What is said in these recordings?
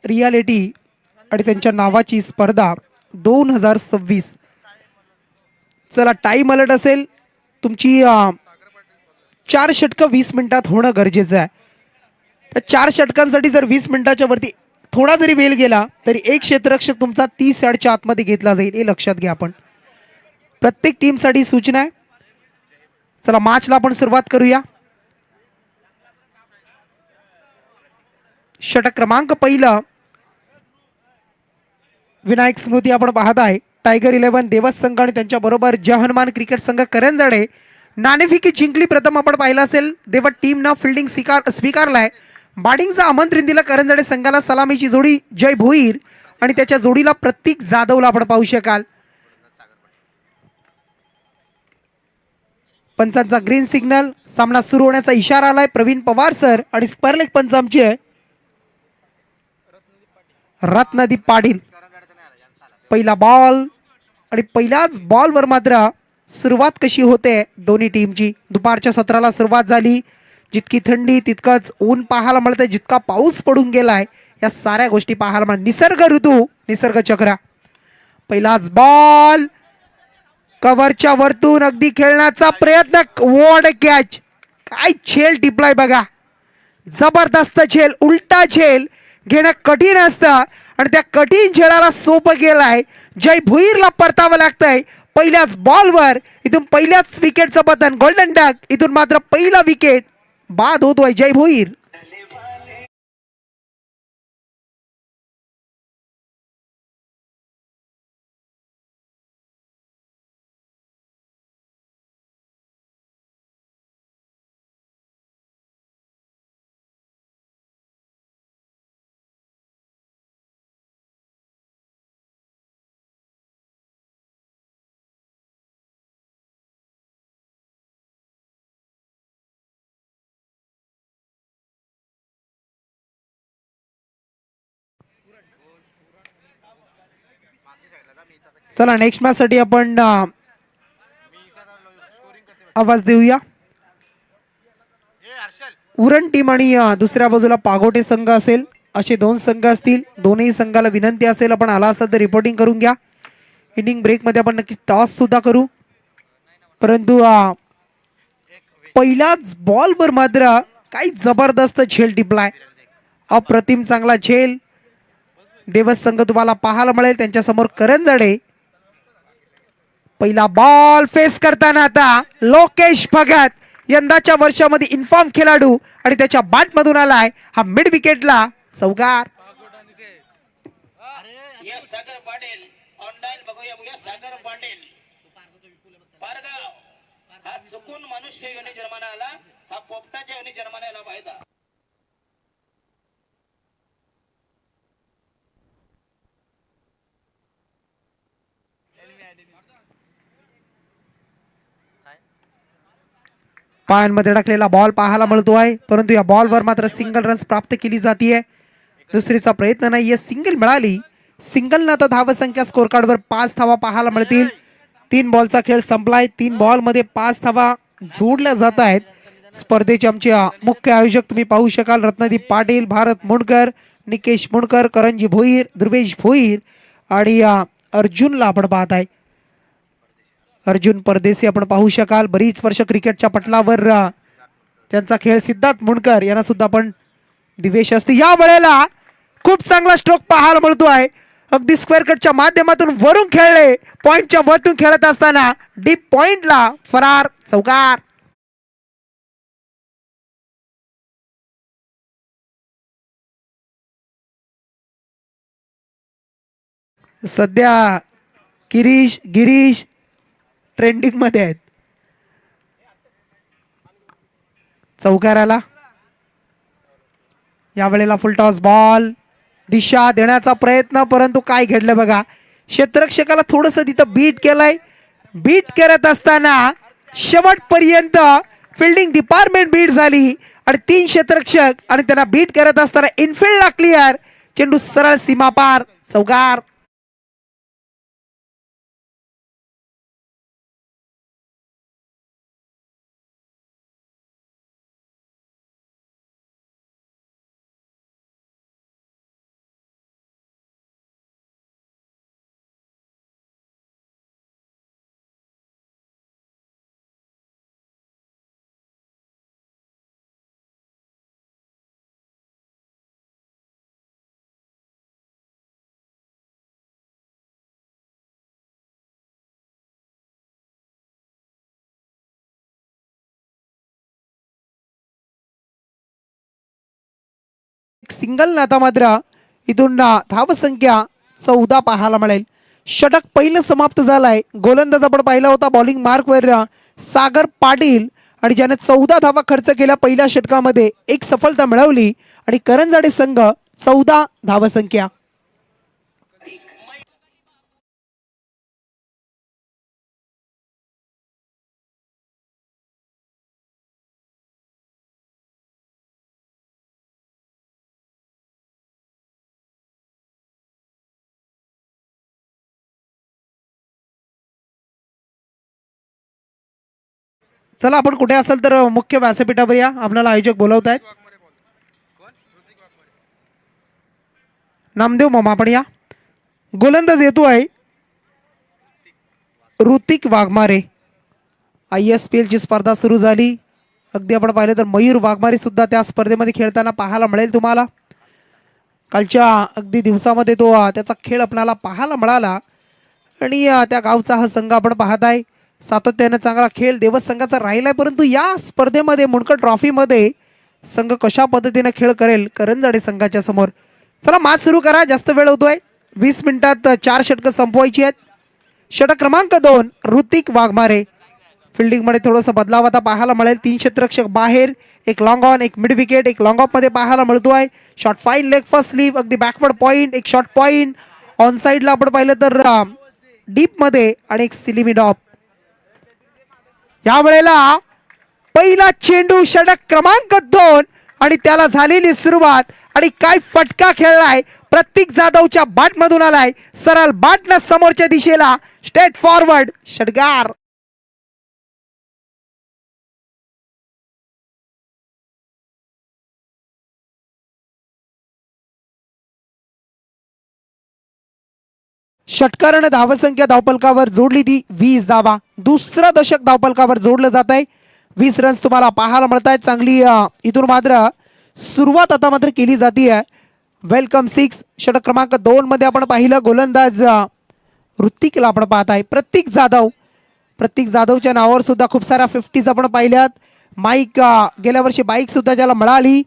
Reality आणि त्यांच्या नावाची स्पर्धा 2026. चला टाइम अलर्ट असेल तुमची 4 षटकं 20 मिनिटात होणं गरजेचं आहे. त्या 4 षटकांसाठी जर 20 मिनिटाच्या वरती थोडा जरी वेळ गेला तरी एक क्षेत्ररक्षक तुमचा 30 यार्डच्या आतमध्ये घेतला जाईल, हे लक्षात घ्या. आपण प्रत्येक टीमसाठी सूचना आहे. चला मॅचला आपण सुरुवात करूया. षटक क्रमांक पहिला विनायक स्मृती आपण पाहत आहे. टायगर 11 देवस संघ आणि त्यांच्या बरोबर जय हनुमान क्रिकेट संघ करंजाडे. नाणेफेकी जिंकली प्रथम आपण पाहिलं असेल. देवत टीमनं फिल्डिंग स्वीकारलाय. बॅटिंगचं आमंत्रण दिलं करंजाडे संघाला. सलामीची जोडी जय भोईर आणि त्याच्या जोडीला प्रतीक जाधवला आपण पाहू शकाल. पंचांचा ग्रीन सिग्नल. सामना सुरू होण्याचा इशारा आलाय. प्रवीण पवार सर आणि स्क्वेअर पंच आमचे आहे रत्नदीप पाटील. पहिला बॉल आणि पहिल्याच बॉलवर मात्र सुरुवात कशी होते दोन्ही टीमची. दुपारच्या सत्राला सुरुवात झाली. जितकी थंडी तितकंच ऊन पाहायला मिळतंय, जितका पाऊस पडून गेलाय या साऱ्या गोष्टी पाहायला मिळतात. निसर्ग ऋतू, निसर्ग चक्र. पहिलाच बॉल कव्हरच्या वरतून अगदी खेळण्याचा प्रयत्न. What catch. काय झेल टिपलाय बघा. जबरदस्त झेल. उलटा झेल घेणं कठीण असतं आणि त्या कठीण झेलाला सोपं केलंय. जय भुईरला परतावं लागतंय पहिल्याच बॉलवर. इथून पहिल्याच विकेटचं पतन. Golden duck. इथून मात्र पहिला विकेट बाद होतोय जय भुईर. चला नेक्स्ट मॅच साठी आपण आवाज देऊया. उरण टीम आणि दुसऱ्या बाजूला पागोटे संघ असेल. असे दोन संघ असतील. दोन्ही संघाला विनंती असेल आपण आला असाल तर रिपोर्टिंग करून घ्या. इनिंग ब्रेक मध्ये आपण नक्की टॉस सुद्धा करू. परंतु पहिल्याच बॉलवर मात्र काही जबरदस्त झेल टिपलाय. अप्रतिम चांगला झेल देवस संघ तुम्हाला पाहायला मिळेल. त्यांच्या समोर करंजाडे. पहिला बॉल फेस करताना आता लोकेश भगत यंदाच्या वर्षामध्ये इन्फॉर्म खेळाडू आणि त्याच्या बॅट मधून आलाय हा मिड विकेटला चौकार. सागर पाटील ऑनलाईन बघूया. सागर पाटील पारगाव हा चुकून मनुष्य योनी जन्माला आला. हा पोपटाच्या योनी जन्माला आला पाहिजे. पायांमध्ये टाकलेला बॉल पाहायला मिळतोय. परंतु या बॉलवर मात्र सिंगल रन्स प्राप्त केली जाते. दुसरीचा प्रयत्न नाहीये. सिंगल मिळाली. सिंगल न आता धावसंख्या स्कोर कार्डवर 5 धावा पाहायला मिळतील. 3 बॉलचा खेळ संपलाय. 3 बॉल मध्ये 5 धावा जोडल्या जात आहेत. स्पर्धेचे आमचे मुख्य आयोजक तुम्ही पाहू शकाल. रत्नदीप पाटील, भारत मुंडकर, निकेश मुंडकर, करंजी भोईर, ध्रुवेश भोईर आणि अर्जुनला आपण पाहत आहे. अर्जुन परदेशी आपण पाहू शकाल. बरीच वर्ष क्रिकेटच्या पटलावर त्यांचा खेळ. सिद्धार्थ मुंडकर यांना सुद्धा आपण दिवेश असते. या वेळेला खूप चांगला स्ट्रोक पाहायला मिळतोय. अगदी स्क्वेअर कटच्या माध्यमातून वरून खेळले. पॉइंटच्या वरतून खेळत असताना डीप पॉइंटला फरार चौकार. सध्या गिरीश ट्रेंडिंग मध्ये आहेत. चौकाराला यावेळेला फुल टॉस बॉल. दिशा देण्याचा प्रयत्न परंतु काय घडलं बघा. क्षेत्ररक्षकाला थोडस तिथं बीट केलंय. बीट करत असताना शेवटपर्यंत फिल्डिंग डिपार्टमेंट बीट झाली आणि 3 क्षेत्ररक्षक आणि त्यांना बीट करत असताना इनफिल्डला क्लिअर. चेंडू सरळ सीमापार चौकार. सिंगल आता मात्र इथून धावसंख्या 14 पाहायला मिळेल. षटक पहिलं समाप्त झालंय. गोलंदाज आपण पाहिला होता बॉलिंग मार्कवर सागर पाटील आणि ज्याने 14 धावा खर्च केल्या पहिल्या षटकामध्ये, एक सफलता मिळवली आणि करंजाडे संघ 14 धावसंख्या. चला आपण कुठे असेल तर मुख्य व्यासपीठावर या, आपल्याला आयोजक बोलवत आहेत. नामदेव मामा आपण या. गोलंदाज येतोय ऋतिक वाघमारे. ISPL ची स्पर्धा सुरू झाली. अगदी आपण पाहिलं तर मयूर वाघमारे सुद्धा त्या स्पर्धेमध्ये खेळताना पाहायला मिळेल तुम्हाला. कालच्या अगदी दिवसामध्ये तो त्याचा खेळ आपल्याला पाहायला मिळाला आणि त्या गावचा हा संघ आपण पाहत आहे. सातत्याने चांगला खेळ देवस संघाचा राहिलाय, परंतु या स्पर्धेमध्ये मुंडकं ट्रॉफीमध्ये संघ कशा पद्धतीने खेळ करेल करंजाडे संघाच्या समोर. चला मॅच सुरू करा, जास्त वेळ होतोय. 20 मिनिटात 4 षटकं संपवायची आहेत. षटक क्रमांक 2 ऋतिक वाघमारे. फिल्डिंगमध्ये थोडंसं बदलाव आता पाहायला मिळेल. 3 क्षेत्ररक्षक बाहेर, एक लॉंग ऑन, एक मिड विकेट, एक लॉंग ऑफ मध्ये पाहायला मिळतोय. Short fine leg first slew, अगदी बॅकवर्ड पॉईंट, एक शॉर्ट पॉईंट ऑन साईडला आपण पाहिलं तर डीप मध्ये आणि एक सिलिमी डॉप. यावेळेला पहिला चेंडू षटक क्रमांक 2 आणि त्याला झालेली सुरुवात आणि काय फटका खेळलाय. प्रतीक जाधवच्या बॅट मधून आलाय, सरळ बॅटनं समोरच्या दिशेला स्ट्रेट फॉरवर्ड षटकार. षटकारानं धावसंख्या धावपलकावर जोडली ती 20 धावा. दुसरं दशक धावपलकावर जोडलं जात आहे. 20 रन्स तुम्हाला पाहायला मिळत आहेत. चांगली इथून मात्र सुरुवात आता मात्र केली जाते. वेलकम 6 षटक क्रमांक 2 मध्ये आपण पाहिलं गोलंदाज ऋतिकला आपण पाहत आहे प्रतीक जाधव. प्रतीक जाधवच्या नावावर सुद्धा खूप साऱ्या 50s आपण पाहिल्यात. माईक गेल्या वर्षी बाईक सुद्धा ज्याला मिळाली.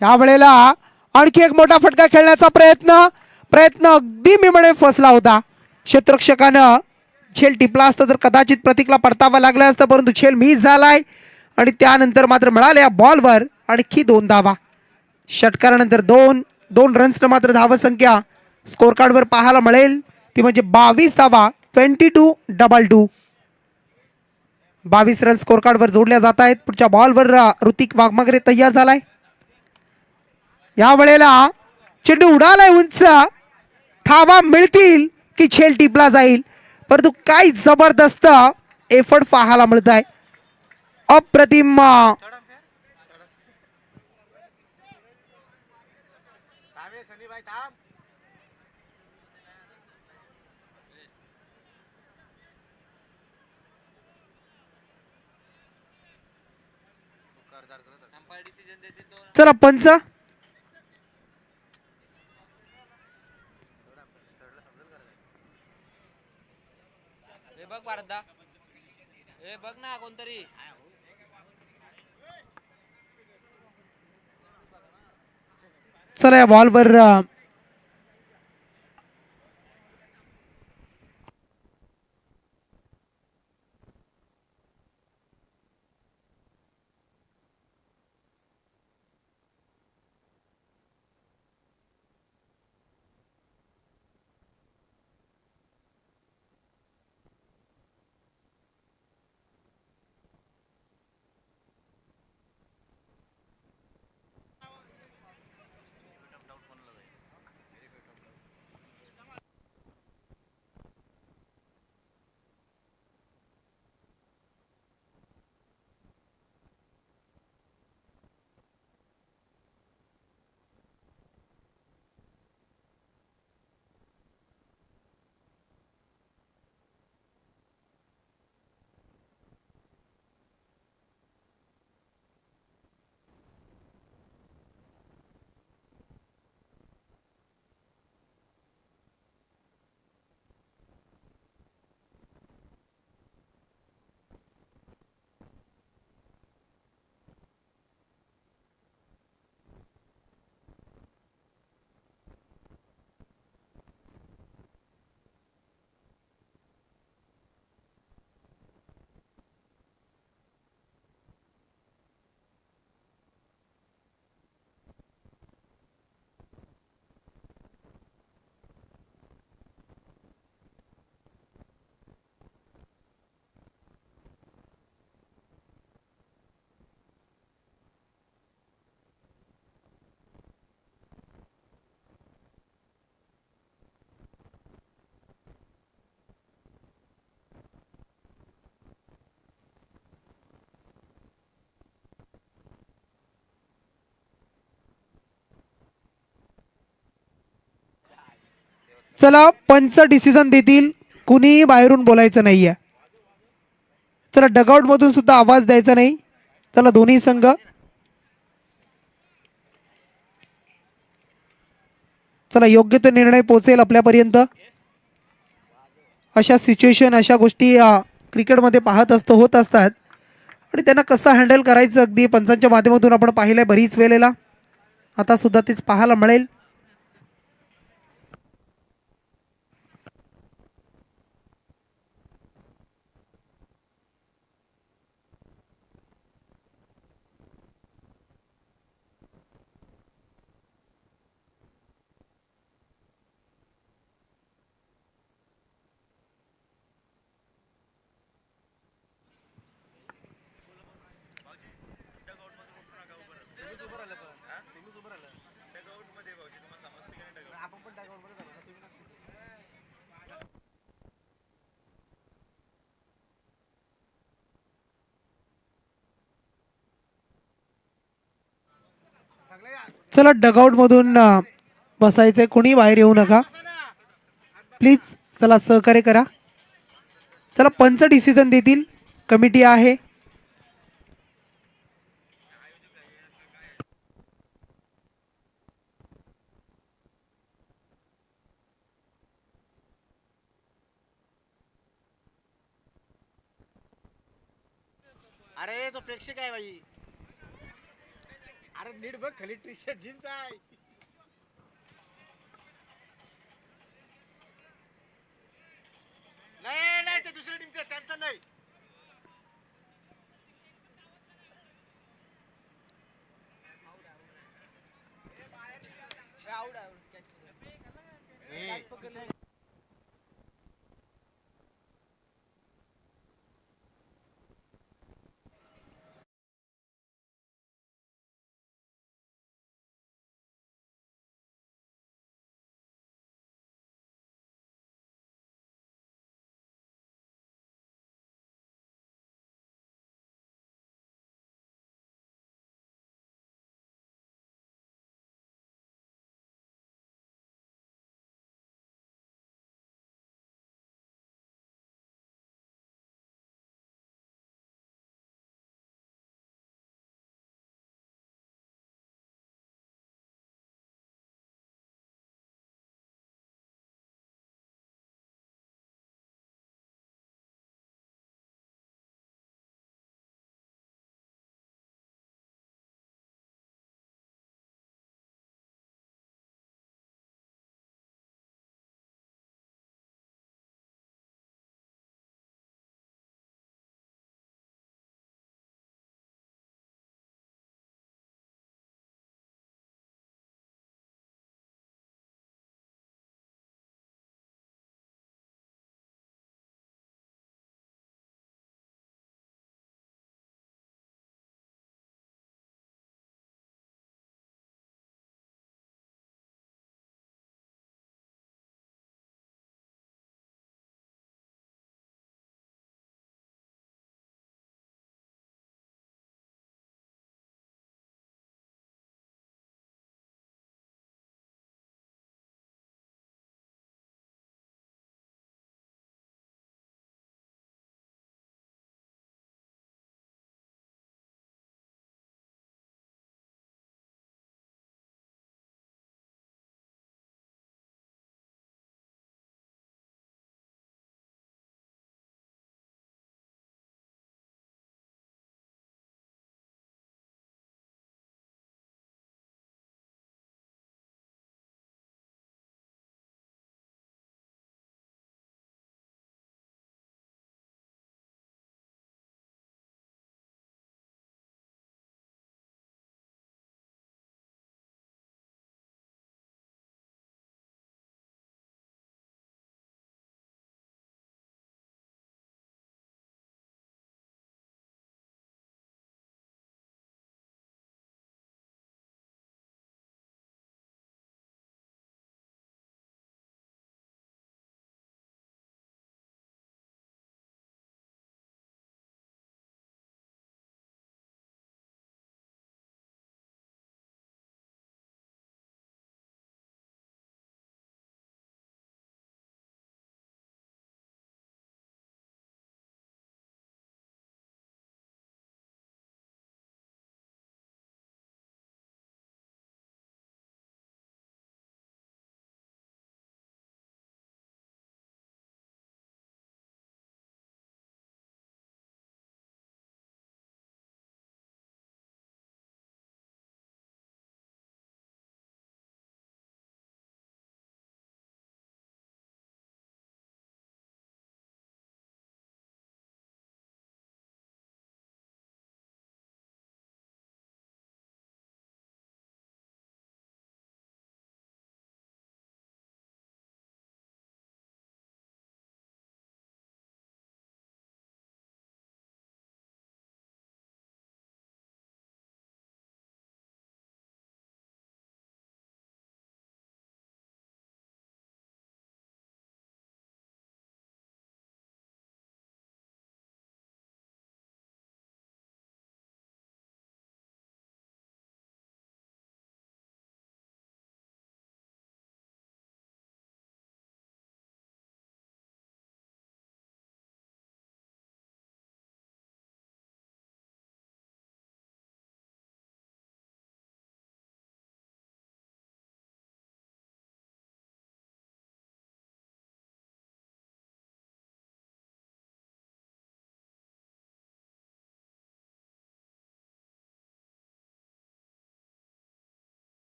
यावेळेला आणखी एक मोठा फटका खेळण्याचा प्रयत्न अगदी मी म्हणे फसला होता. क्षेत्ररक्षकानं झेल टिपला असता तर कदाचित प्रतीकला परतावा लागला असता, परंतु झेल मिस झालाय आणि त्यानंतर मात्र मिळाल्या बॉलवर आणखी 2 धावा. षटकारानंतर 2 रन्सनं मात्र धावसंख्या स्कोर कार्डवर पाहायला मिळेल, ती म्हणजे 22 धावा. 22-22 22 रन स्कोर कार्डवर जोडल्या जात आहेत. पुढच्या बॉलवर ऋतिक वाघमारे तयार झालाय. या वेळेला चेंडू उडालाय उंच, धावा मिळतील की झेल टिपला जाईल, परंतु काय जबरदस्त एफर्ट पाहायला मिळत आहे. अप्रतिम चला पंच बघ भारदा, ए बघ ना कोणतरी. चला या बॉलवर चला पंच डिसिजन देतील, कुणीही बाहेरून बोलायचं नाहीये. चला डगआउट मधून सुद्धा आवाज द्यायचा नाही. चला दोन्ही संघ चला योग्य तो निर्णय पोहोचेल आपल्यापर्यंत. अशा सिच्युएशन अशा गोष्टी क्रिकेटमध्ये पाहत असतो होत असतात आणि त्यांना कसं हँडल करायचं अगदी पंचांच्या माध्यमातून आपण पाहिलंय बरीच वेळेला. आता सुद्धा तेच पाहायला मिळेल. चला डगआउट मधून बसायचंय, कोणी बाहेर येऊ नका प्लीज. चला सहकार्य करा. चला पंच डिसिजन देतील, कमिटी आहे. अरे तो प्रेक्षक आहे भाई. अरे नीट बघ खाली टी शर्ट जीन्स आहे. नाही नाही ते दुसऱ्या टीमचं त्यांचं नाही. आउट आउट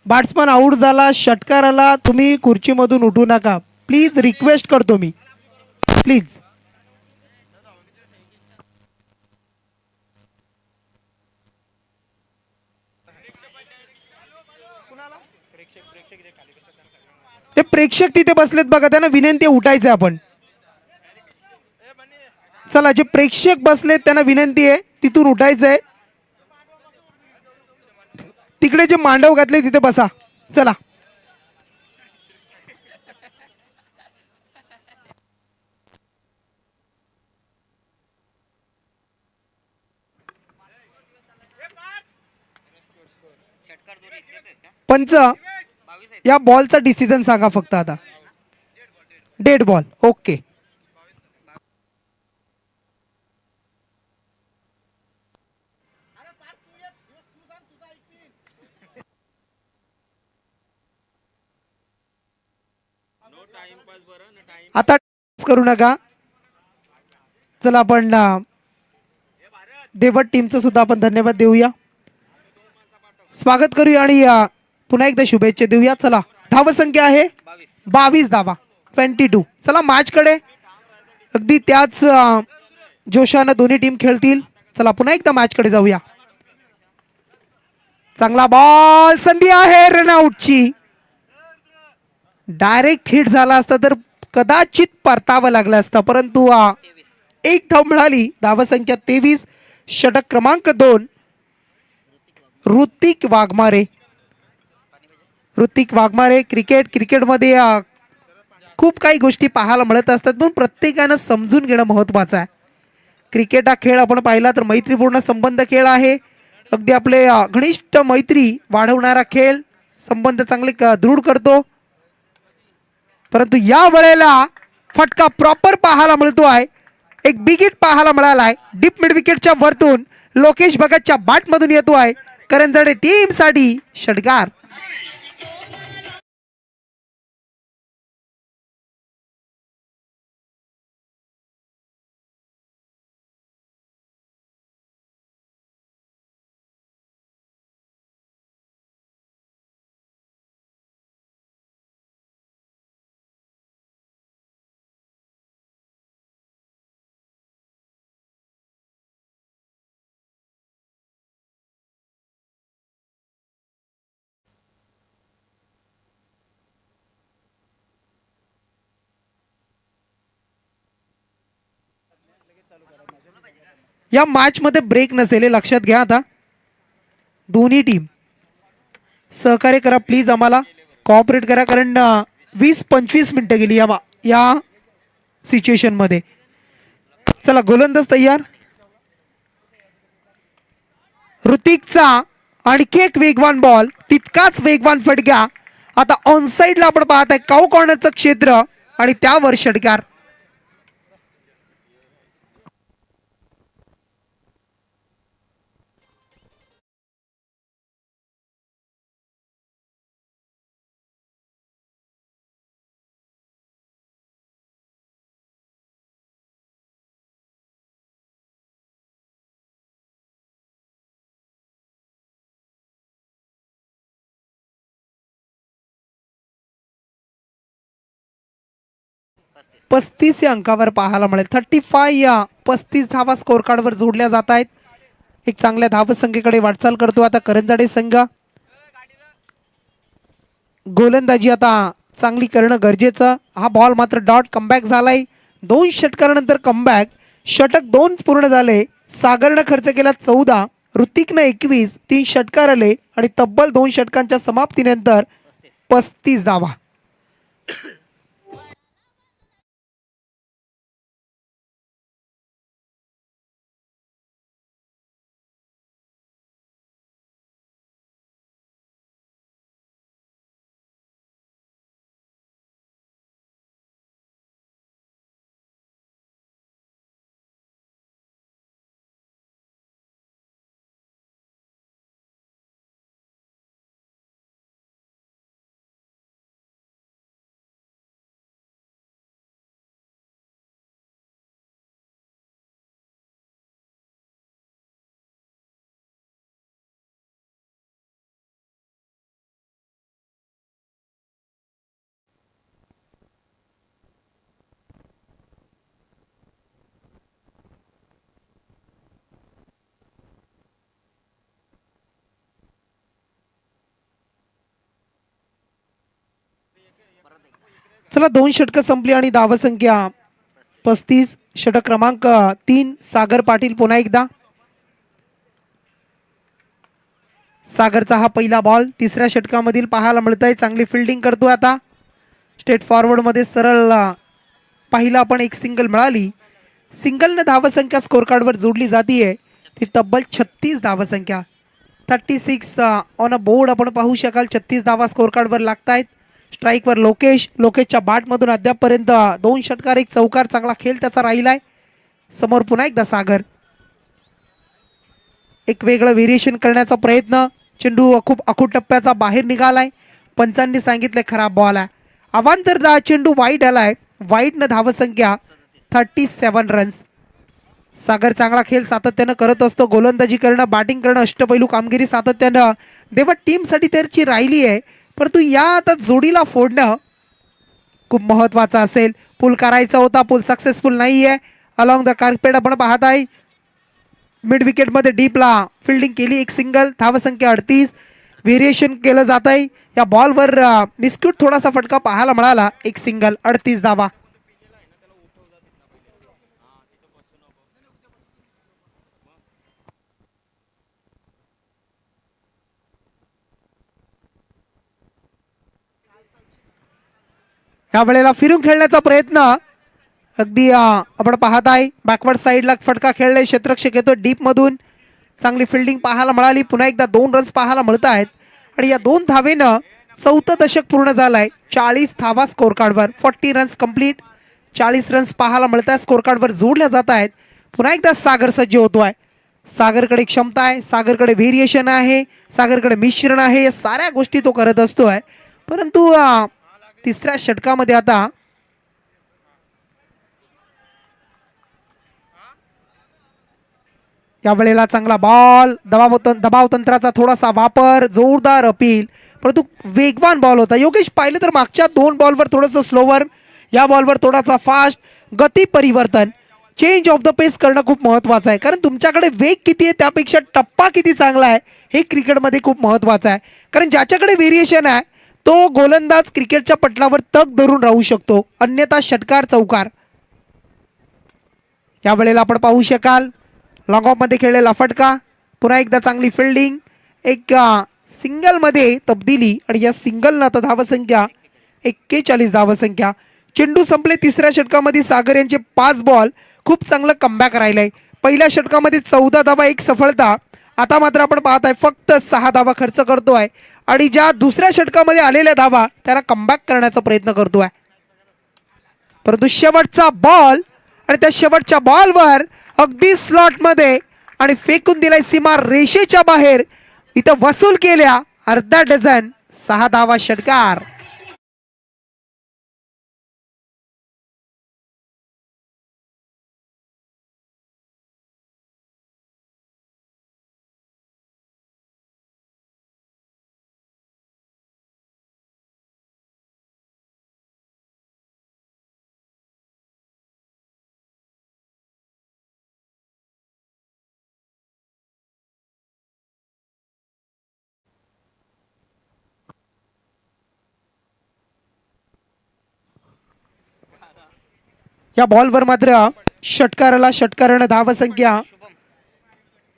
बॅट्समन आऊट झाला, षटकार आला, तुम्ही खुर्चीमधून उठू नका प्लीज, रिक्वेस्ट करतो मी, प्लीज. ते प्रेक्षक तिथे बसलेत बघा, त्यांना विनंती आहे उठायचं आहे आपण. चला, जे प्रेक्षक बसलेत त्यांना विनंती आहे तिथून उठायचं आहे. तिकडे जे मांडव घातले तिथे बसा. चला. पंच, या बॉलचा डिसिजन सांगा फक्त आता. Dead ball. ओके. आता करू नका. चला आपण देवट टीमचं सुद्धा आपण धन्यवाद देऊया, स्वागत करूया आणि पुन्हा एकदा शुभेच्छा देऊया. चला, धावसंख्या आहे 22 धावा, 22. चला मॅच कडे अगदी त्याच जोशानं दोन्ही टीम खेळतील. चला पुन्हा एकदा मॅच कडे जाऊया. चांगला बॉल, संधी आहे रनआउटची. डायरेक्ट हिट झाला असता तर कदाचित परतावं लागलं असतं, परंतु एक धाव मिळाली. धावसंख्या 23. षटक क्रमांक 2 ऋतिक वाघमारे. ऋतिक वाघमारे. क्रिकेटमध्ये खूप काही गोष्टी पाहायला मिळत असतात, पण प्रत्येकानं समजून घेणं महत्त्वाचं आहे. क्रिकेट हा खेळ आपण पाहिला तर मैत्रीपूर्ण संबंध खेळ आहे. अगदी आपले घनिष्ठ मैत्री वाढवणारा खेळ, संबंध चांगले दृढ करतो. परंतु या वेळेला फटका प्रॉपर पाहायला मिळतोय. एक बिग हिट पाहायला मिळालाय. डीप मिड विकेटच्या वरतून लोकेश भगतच्या बॅट मधून येतोय. करंजाडे टीम साठी षटकार. या मॅच मध्ये ब्रेक नसेल हे लक्षात घ्या. आता दोन्ही टीम सहकार्य करा प्लीज, आम्हाला कॉपरेट करा, कारण 20-25 मिनिटं गेली या सिच्युएशन मध्ये. चला गोलंदाज तयार. ऋतिकचा आणखी एक वेगवान बॉल, तितकाच वेगवान फटका. आता ऑन साइडला आपण पाहत आहे काऊ कॉर्नरचं क्षेत्र आणि त्यावर षटकार. पस्तीस या अंकावर पाहायला मिळेल. 35 या 35 धावा स्कोर कार्डवर जोडल्या जात आहेत. एक चांगल्या धावसंख्येकडे वाटचाल करतो आता करंजाडे संघ. गोलंदाजी आता चांगली करणं गरजेचं. हा बॉल मात्र डॉट कमबॅक झालाय. 2 षटकारानंतर कमबॅक. षटक 2 पूर्ण झाले. सागरनं खर्च केला 14, ऋतिकनं 21. 3 षटकार आले आणि तब्बल 2 षटकांच्या समाप्तीनंतर 35 धावा. चला 2 षटकं संपली आणि धावसंख्या 35. षटक क्रमांक 3 सागर पाटील पुन्हा एकदा. सागरचा हा पहिला बॉल तिसऱ्या षटकामधील पाहायला मिळतंय. चांगली फिल्डिंग करतोय आता. स्ट्रेट फॉरवर्ड मध्ये सरळ पाहिला आपण एक सिंगल मिळाली. सिंगलने धावसंख्या स्कोर कार्डवर जोडली जातीये ती तब्बल 36 धावसंख्या. 36 ऑन अ बोर्ड आपण पाहू शकाल. 36 धावा स्कोर कार्डवर लागतायत. स्ट्राईकवर लोकेशच्या बॅटमधून अद्यापपर्यंत 2 षटकार 1 चौकार. चांगला खेळ त्याचा राहिलाय. समोर पुन्हा एकदा सागर. एक वेगळं व्हेरिएशन करण्याचा प्रयत्न. चेंडू खूप अखूट टप्प्याचा बाहेर निघालाय. पंचांनी सांगितले खराब बॉल आहे. अवांतर चेंडू वाईट आलाय. वाईटनं धावसंख्या 37 रन्स. सागर चांगला खेळ सातत्यानं करत असतो. गोलंदाजी करणं, बॅटिंग करणं, अष्टपैलू कामगिरी सातत्यानं देवा टीमसाठी त्याची राहिली आहे. परंतु या आता जोडीला फोडणं खूप महत्वाचं असेल. पूल करायचा होता, पूल सक्सेसफुल नाही आहे. अलॉंग द कार्पेट आपण पाहत आहे. मिड विकेटमध्ये डीपला फिल्डिंग केली. एक सिंगल. धावसंख्या 38. व्हेरिएशन केलं जात आहे. या बॉलवर मिस्क्यूट थोडासा फटका पाहायला मिळाला. एक सिंगल. 38 धावा. या वेळेला फिरून खेळण्याचा प्रयत्न अगदी आपण पाहत आहे. बॅकवर्ड साईडला फटका खेळले. क्षेत्ररक्षक येतो डीप मधून. चांगली फिल्डिंग पाहायला मिळाली. पुन्हा एकदा 2 रन्स पाहायला मिळत आहेत. आणि या 2 धावेनं 4थं दशक पूर्ण झालंय. 40 धावा स्कोर कार्डवर. 40 रन्स कंप्लीट. 40 रन्स पाहायला मिळत आहेत. स्कोर कार्डवर जोडल्या जात आहेत. पुन्हा एकदा सागर सज्ज होतोय. सागरकडे क्षमता आहे. सागरकडे व्हेरिएशन आहे. सागरकडे मिश्रण आहे. या साऱ्या गोष्टी तो करत असतोय. परंतु तिसऱ्या षटकामध्ये आता या वेळेला चांगला बॉल. दबाव तंत्राचा थोडासा वापर. जोरदार अपील. परंतु वेगवान बॉल होता. योगेश पाहिलं तर मागच्या 2 बॉलवर थोडंसं स्लोवर, या बॉलवर थोडासा फास्ट. गती परिवर्तन, चेंज ऑफ द पेस करणं खूप महत्वाचं आहे. कारण तुमच्याकडे वेग किती आहे त्यापेक्षा टप्पा किती चांगला आहे हे क्रिकेटमध्ये खूप महत्वाचं आहे. कारण ज्याच्याकडे व्हेरिएशन आहे तो गोलंदाज क्रिकेटच्या पटलावर तग धरून राहू शकतो. अन्यथा षटकार चौकार. या वेळेला आपण पाहू शकाल लॉंग ऑफ मध्ये खेळलेला फटका. पुन्हा एकदा चांगली फिल्डिंग. एक सिंगल मध्ये तब्दिली. आणि या सिंगलनं आता धावसंख्या 41 धावसंख्या. चेंडू संपले तिसऱ्या षटकामध्ये. सागर यांचे 5 बॉल. खूप चांगलं कमबॅक राहिलंय. पहिल्या षटकामध्ये 14 धावा 1 सफलता. आता मात्र आपण पाहत आहे फक्त 6 धावा खर्च करतोय. आणि ज्या दुसऱ्या षटकामध्ये आलेल्या धावा त्याला कमबॅक करण्याचा प्रयत्न करतोय. परंतु शेवटचा बॉल आणि त्या शेवटच्या बॉलवर अगदी स्लॉट मध्ये आणि फेकून दिलाय सीमा रेषेच्या बाहेर. इथं वसूल केल्या अर्धा डझन. 6 धावा षटकार. या बॉलवर मात्र षटकारानं धावसंख्या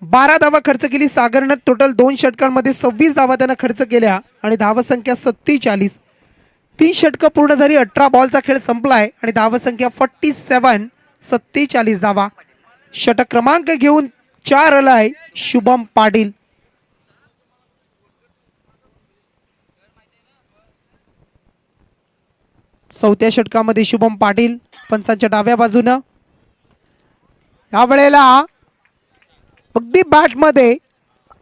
12 धावा खर्च केली. सागरनं टोटल 2 षटकांमध्ये 26 धावा त्यानं खर्च केल्या. आणि धावसंख्या 47. 3 षटकं पूर्ण झाली. 18 बॉलचा खेळ संपलाय. आणि धावसंख्या 47. 47 धावा. षटक क्रमांक घेऊन 4 आलाय शुभम पाटील. चौथ्या षटकामध्ये शुभम पाटील पंचांच्या डाव्या बाजूनं. या वेळेला अगदी बॅटमध्ये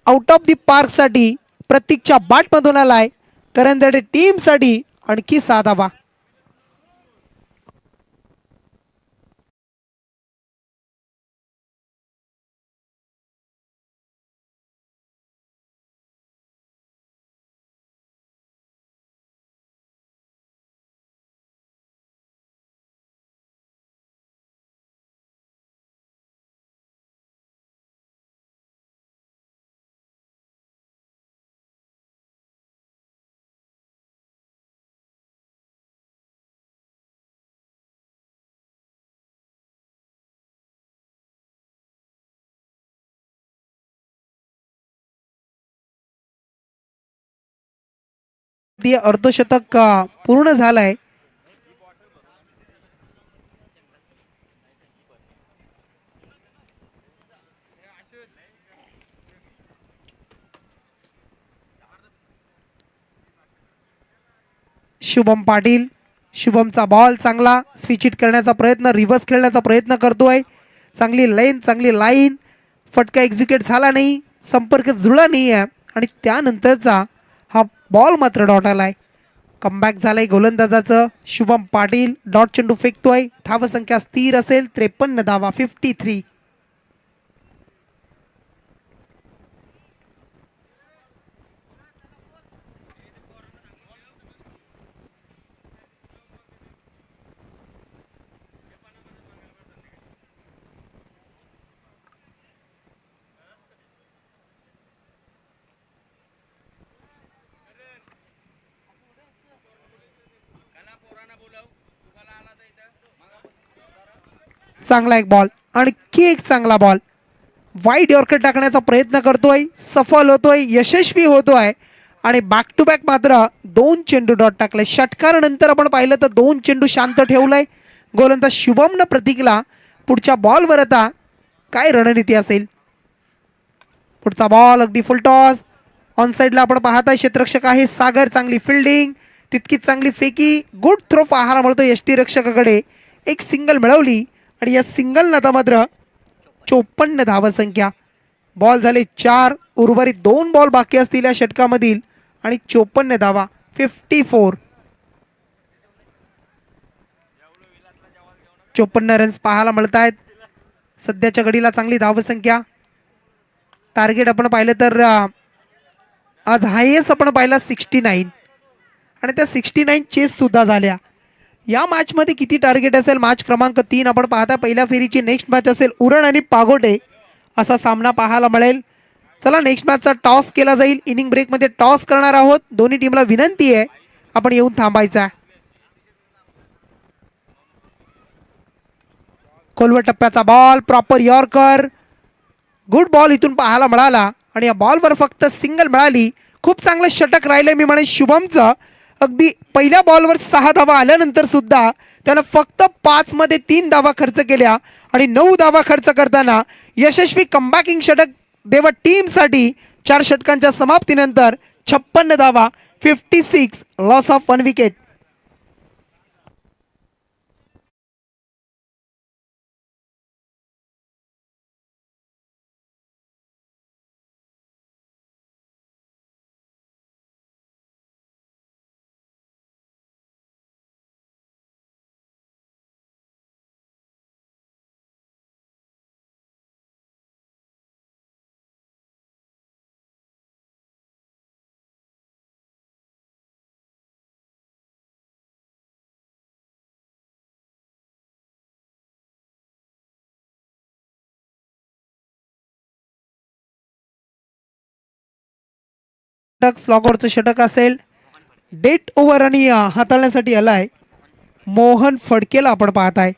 आउट ऑफ दी पार्क साठी प्रतीकच्या बॅटमधून आलाय. करंदळे टीम साठी आणखी 6 धावा. ते अर्धशतक पूर्ण झालंय. शुभम पाटील, शुभमचा बॉल चांगला स्विच हिट करण्याचा प्रयत्न, रिव्हर्स खेळण्याचा प्रयत्न करतोय. चांगली लेन, चांगली लाईन, फटका एक्झिक्यूट झाला नाही, संपर्क जुळला नाही आहे आणि त्यानंतरचा हा बॉल मात्र डॉट आलाय. कमबॅक झालंय गोलंदाजाचं. शुभम पाटील डॉट चेंडू फेकतोय. धावसंख्या स्थिर असेल 53 धावा, 53. चांगला एक बॉल, आणखी एक चांगला बॉल. वाईड यॉर्कर टाकण्याचा प्रयत्न करतोय, सफल होतोय, यशस्वी होतोय आणि बॅक टू बॅक मात्र 2 चेंडू डॉट टाकले. षटकारानंतर आपण पाहिलं तर 2 चेंडू शांत ठेवलाय गोलंदाज शुभमनं प्रतीकला. पुढच्या बॉलवर आता काय रणनीती असेल. पुढचा बॉल अगदी फुल टॉस. ऑन साईडला आपण पाहताय क्षेत्ररक्षक आहे सागर. चांगली फिल्डिंग, तितकीच चांगली फेकी, गुड थ्रो पाहायला मिळतो यष्टीरक्षकाकडे. एक सिंगल मिळवली आणि या सिंगल आता मात्र 54 धावसंख्या. बॉल झाले 4, उर्वरित 2 बॉल बाकी असतील या षटकामधील आणि 54 धावा, 54. 54 रन्स पाहायला मिळत आहेत सध्याच्या घडीला. चांगली धावसंख्या. टार्गेट आपण पाहिलं तर आज हायेस्ट आपण पाहिला 69 आणि त्या 69 चेस सुद्धा झाल्या. या मॅचमध्ये किती टार्गेट असेल. मॅच क्रमांक 3 आपण पाहता पहिल्या फेरीची नेक्स्ट मॅच असेल उरण आणि पागोटे असा सामना पाहायला मिळेल. चला नेक्स्ट मॅचचा टॉस केला जाईल. इनिंग ब्रेकमध्ये टॉस करणार आहोत. दोन्ही टीमला विनंती आहे आपण येऊन थांबायचं आहे. खोलवर टप्प्याचा ball, proper yorker, good ball इथून पाहायला मिळाला आणि या बॉलवर फक्त सिंगल मिळाली. खूप चांगलं षटक राहिलं मी म्हणेन शुभमचं. अगदी पहिल्या बॉलवर 6 धावा आल्यानंतर सुद्धा त्यानं फक्त 5 मध्ये 3 धावा खर्च केल्या आणि 9 धावा खर्च करताना यशस्वी कमबॅकिंग षटक देव टीमसाठी. 4 षटकांच्या समाप्तीनंतर 56 धावा, 56, लॉस ऑफ 1 विकेट. स्लॉगवरचं षटक असेल. डेट ओव्हर आणि हाताळण्यासाठी आलाय मोहन फडकेला आपण पाहताय.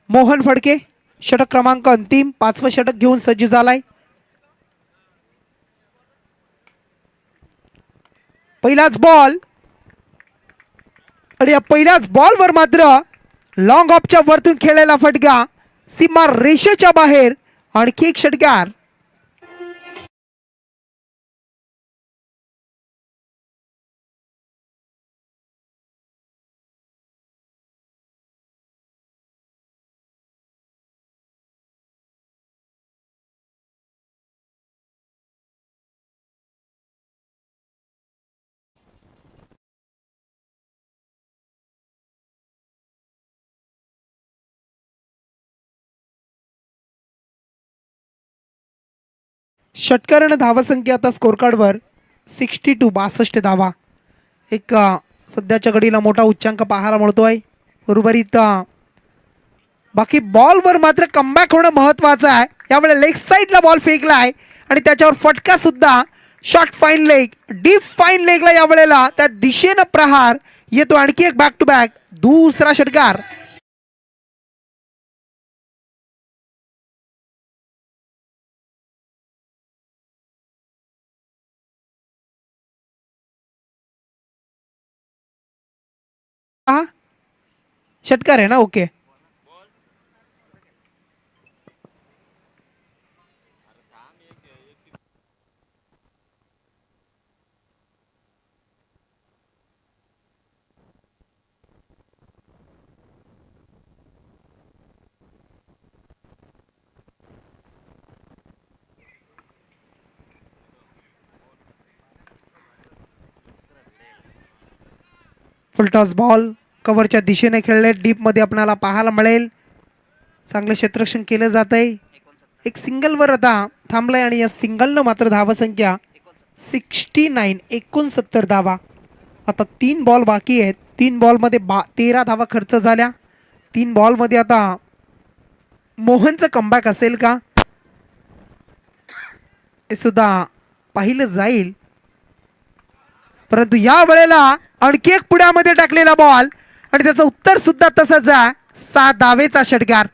मोहन फडके षटक क्रमांक अंतिम 5वं षटक घेऊन सज्ज झालाय. पहिलाच बॉल आणि या पहिल्याच बॉलवर मात्र लॉंग ऑफच्या वरतून खेळलेला फटका सीमा रेषेच्या बाहेर. आणखी एक षटकार. षटकारानं धावसंख्या आता स्कोर कार्डवर 62, 62 धावा. एक सध्याच्या घडीला मोठा उच्चांक पाहायला मिळतोय. उर्वरित बाकी बॉलवर मात्र कमबॅक होणं महत्वाचं आहे. यावेळेला लेग साईडला बॉल फेकलाय आणि त्याच्यावर फटका सुद्धा. Short fine leg, deep fine लेगला यावेळेला त्या दिशेनं प्रहार येतो. आणखी एक बॅक टू बॅक दुसरा षटकार. हा षटकार आहे ना. ओके. फुलटॉस बॉल कव्हरच्या दिशेने खेळले, डीप मध्ये आपल्याला पाहायला मिळेल. चांगलं क्षेत्ररक्षण केलं जात आहे. एक सिंगलवर आता थांबलाय आणि या सिंगलनं मात्र धावसंख्या 69 69 धावा. आता 3 बॉल बाकी आहेत. 3 बॉलमध्ये 13 धावा खर्च झाल्या. 3 बॉलमध्ये आता मोहनचं कमबॅक असेल का हे सुद्धा पाहिलं जाईल. परंतु या वेळेला आणखी एक पुढ्यामध्ये टाकलेला बॉल आणि त्याचं उत्तर सुद्धा तसंच आहे. 7 धावेचा षटकार.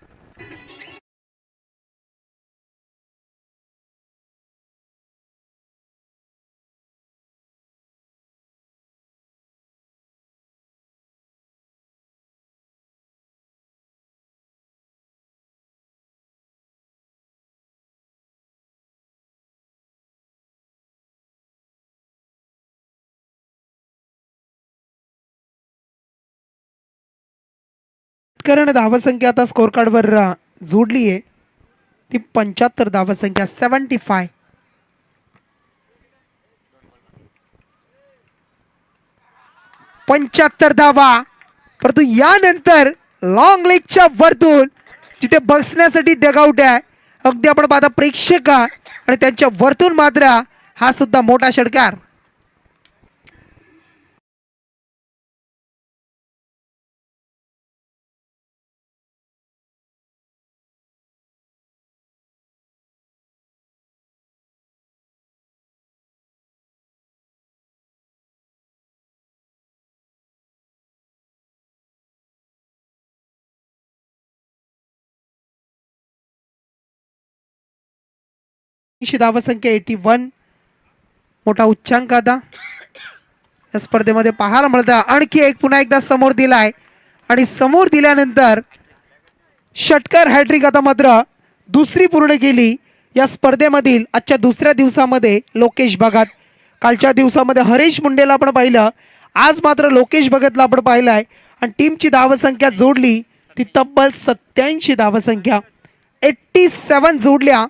कारण धावसंख्या आता स्कोर कार्डवर जोडली आहे ती 75 धावसंख्या 75. धावा. परंतु यानंतर लॉंग लेगच्या वरतून जिथे बसण्यासाठी डगआउट आहे, अगदी आपण पाहता प्रेक्षक आणि त्यांच्या वरतून मात्र हा सुद्धा मोठा षटकार. धावसंख्या 81 मोठा उच्चांक आता या स्पर्धेमध्ये पाहायला मिळतं. आणखी एक पुन्हा एकदा समोर दिलाय आणि समोर दिल्यानंतर षटकार हॅट्रिक आता मात्र दुसरी पूर्ण केली या स्पर्धेमधील आजच्या दुसऱ्या दिवसामध्ये लोकेश भगत. कालच्या दिवसामध्ये हरीश मुंडेला आपण पाहिलं, आज मात्र लोकेश भगतला आपण पाहिलंय आणि टीमची धावसंख्या जोडली ती तब्बल 87 धावसंख्या 87 जोडल्या.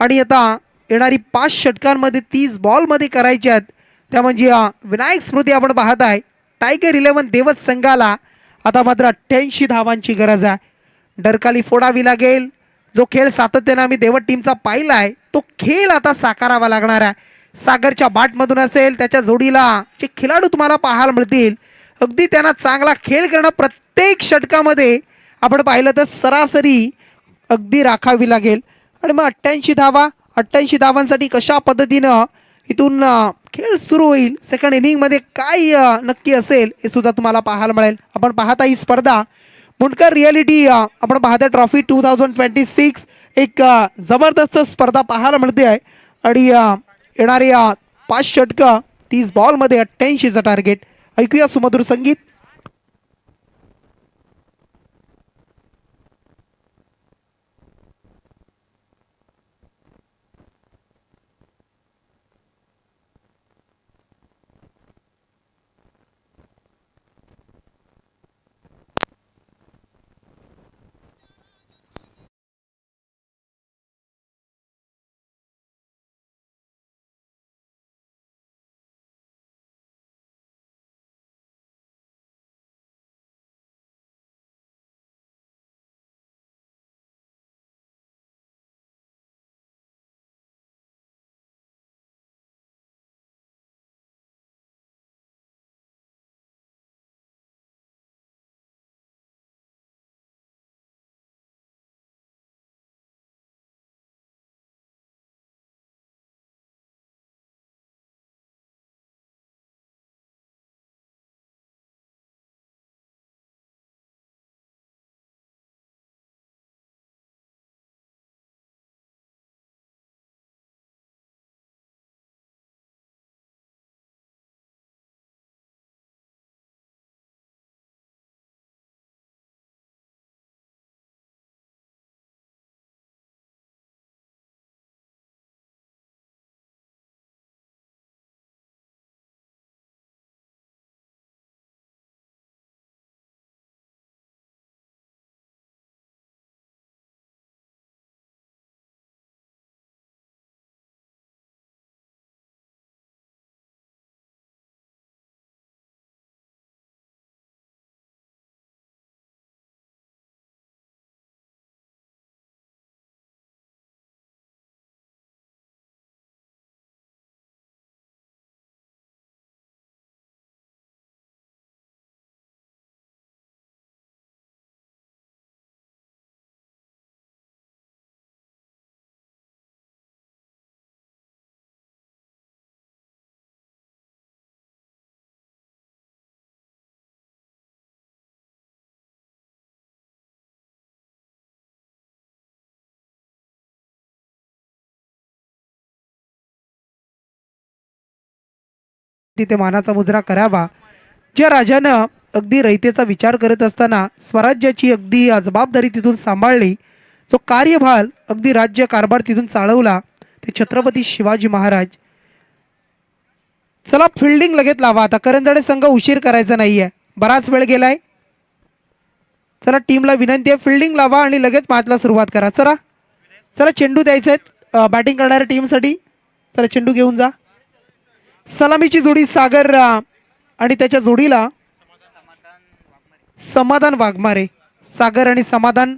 आणि आता येणारी 5 षटकांमध्ये 30 बॉलमध्ये करायच्या आहेत त्या म्हणजे विनायक स्मृती आपण पाहत आहे. टायगर 11 देवस संघाला आता मात्र 88 धावांची गरज आहे. डरकाली फोडावी लागेल. जो खेळ सातत्याने आम्ही देवत टीमचा पाहिला आहे तो खेळ आता साकारावा लागणार आहे. सागरच्या बाटमधून असेल, त्याच्या जोडीला जे खेळाडू तुम्हाला पाहायला मिळतील अगदी त्यांना चांगला खेळ करणं प्रत्येक षटकामध्ये आपण पाहिलं तर सरासरी अगदी राखावी लागेल. आणि मग 88 धावांसाठी कशा पद्धतीनं इथून खेळ सुरू होईल, सेकंड इनिंगमध्ये काय नक्की असेल हे सुद्धा तुम्हाला पाहायला मिळेल. आपण पाहता ही स्पर्धा मुंडकर रियालिटी आपण पाहता ट्रॉफी 2026 एक जबरदस्त स्पर्धा पाहायला मिळते आहे. आणि येणारे 5 षटकं 30 बॉलमध्ये 88चं टार्गेट. ऐकूया सुमधुर संगीत. तिथे मानाचा मुजरा करावा. ज्या राजानं अगदी रयतेचा विचार करत असताना स्वराज्याची अगदी जबाबदारी तिथून सांभाळली, जो कार्यभार अगदी राज्य कारभार तिथून चालवला, ते छत्रपती शिवाजी महाराज. चला फिल्डिंग लगेच लावा आता. करंजडे संघ उशीर करायचा नाहीये, बराच वेळ गेलाय. चला टीमला विनंती आहे, फिल्डिंग लावा आणि लगेच मॅचला सुरुवात करा. चला चला चेंडू द्यायचे आहेत बॅटिंग करणाऱ्या टीमसाठी. चला चेंडू घेऊन जा. सलामीची जोडी सागर आणि त्याच्या जोडीला समाधान वाघमारे. सागर आणि समाधान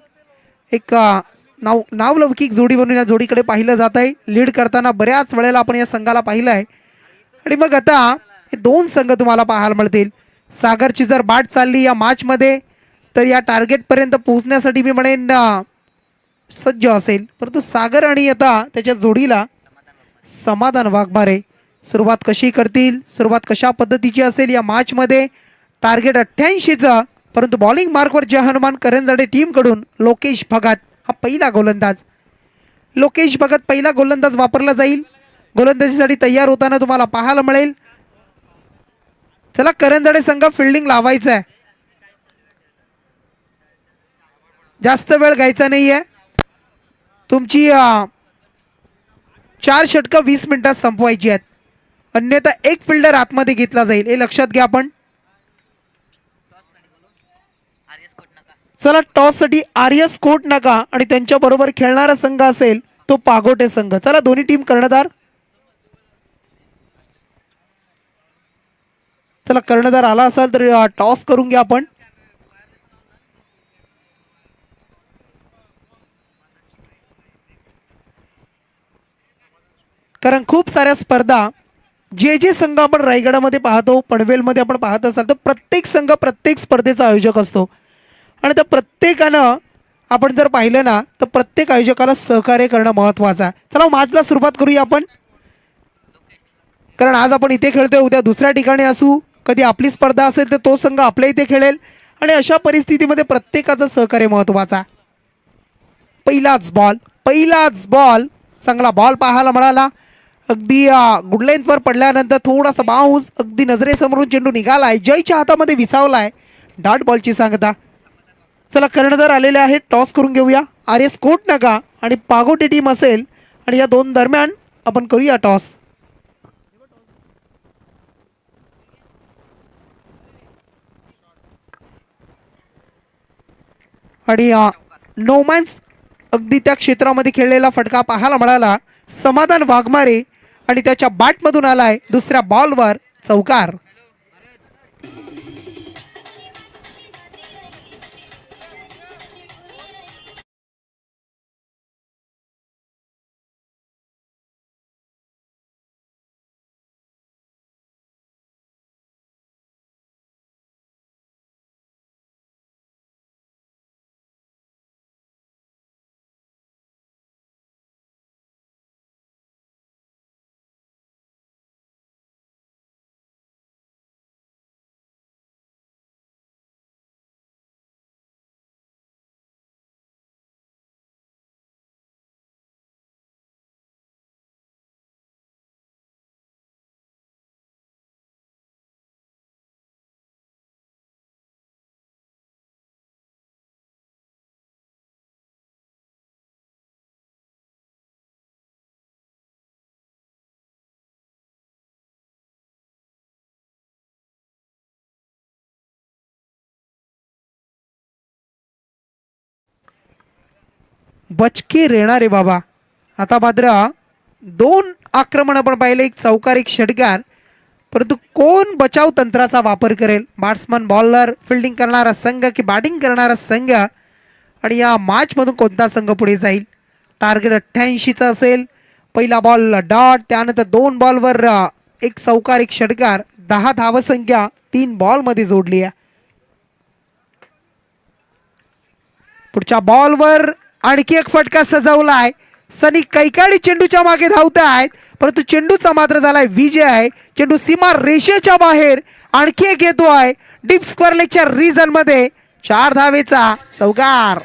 एक नावलौकिक जोडी म्हणून या जोडीकडे पाहिलं जात आहे. लीड करताना बऱ्याच वेळेला आपण या संघाला पाहिलं आहे. आणि मग आता हे दोन संघ तुम्हाला पाहायला मिळतील. सागरची जर बाट चालली या मॅचमध्ये तर या टार्गेटपर्यंत पोहोचण्यासाठी मी म्हणेन सज्ज असेल. परंतु सागर आणि आता त्याच्या जोडीला समाधान वाघमारे सुरुवात कशी करतील, सुरुवात कशा पद्धतीची असेल या मॅचमध्ये. टार्गेट 88चं, परंतु बॉलिंग मार्कवर जय हनुमान करंजडे टीमकडून लोकेश भगत हा पहिला गोलंदाज. लोकेश भगत पहिला गोलंदाज वापरला जाईल. गोलंदाजीसाठी तयार होताना तुम्हाला पाहायला मिळेल. चला करंजडे संघ फिल्डिंग लावायचं आहे, जास्त वेळ घ्यायचा नाहीये. तुमची 4 षटकं 20 मिनिटात संपवायची आहेत, अन्यथा एक फिल्डर आतमध्ये घेतला जाईल, हे लक्षात घ्या आपण. चला टॉससाठी आर्यस कोट नका आणि त्यांच्या बरोबर खेळणारा संघ असेल तो पागोटे संघ. चला दोन्ही टीम कर्णधार. चला कर्णधार आला असाल तर टॉस करून घ्या आपण. कारण खूप साऱ्या स्पर्धा जे संघ आपण रायगडामध्ये पाहतो, पनवेलमध्ये आपण पाहत असाल तर प्रत्येक संघ प्रत्येक स्पर्धेचा आयोजक असतो. आणि त्या प्रत्येकानं आपण जर पाहिलं ना तर प्रत्येक आयोजकाला सहकार्य करणं महत्त्वाचं आहे. चला मॅचला सुरुवात करूया आपण. कारण आज आपण इथे खेळतोय, उद्या दुसऱ्या ठिकाणी असू, कधी आपली स्पर्धा असेल तर तो संघ आपल्या इथे खेळेल. आणि अशा परिस्थितीमध्ये प्रत्येकाचं सहकार्य महत्त्वाचं आहे. पहिलाच बॉल चांगला बॉल पाहायला मिळाला. अगदी गुड लेंथवर पडल्यानंतर थोडासा बाउन्स, अगदी नजरेसमोरून चेंडू निघालाय, जयच्या हातामध्ये विसावलाय. डॉट बॉलची सांगता. चला कर्णधार आलेले आहेत, टॉस करून घेऊया. आर्यस कोट नका आणि पागोटे टीम असेल आणि या दोन दरम्यान आपण करूया टॉस. आणि नोमॅन्स अगदी त्या क्षेत्रामध्ये खेळलेला फटका पाहायला मिळाला. समाधान वाघमारे आणि त्याच्या बॅटमधून आलाय दुसऱ्या बॉलवर चौकार. बचके रेणारे बाबा. आता मात्र 2 आक्रमण आपण पाहिले, एक चौकार एक षटकार. परंतु कोण बचाव तंत्राचा वापर करेल, बॅट्समन बॉलर, फिल्डिंग करणारा संघ की बॅटिंग करणारा संघ, आणि या मॅचमधून कोणता संघ पुढे जाईल. टार्गेट 88चं असेल. पहिला बॉल डॉट, त्यानंतर 2 बॉलवर एक चौकार एक षटकार, 10 धावसंख्या 3 बॉलमध्ये जोडली आहे. पुढच्या बॉलवर आणखी एक फटका सजवलाय. सनी कैकाडी चेंडूच्या मागे धावत आहेत, परंतु चेंडूचा मात्र झालाय विजय. चेंडू सीमा रेषेच्या बाहेर आणखी एक येतोय डीप स्क्वेअर लेगच्या रिजन मध्ये. 4 धावेचा चौकार.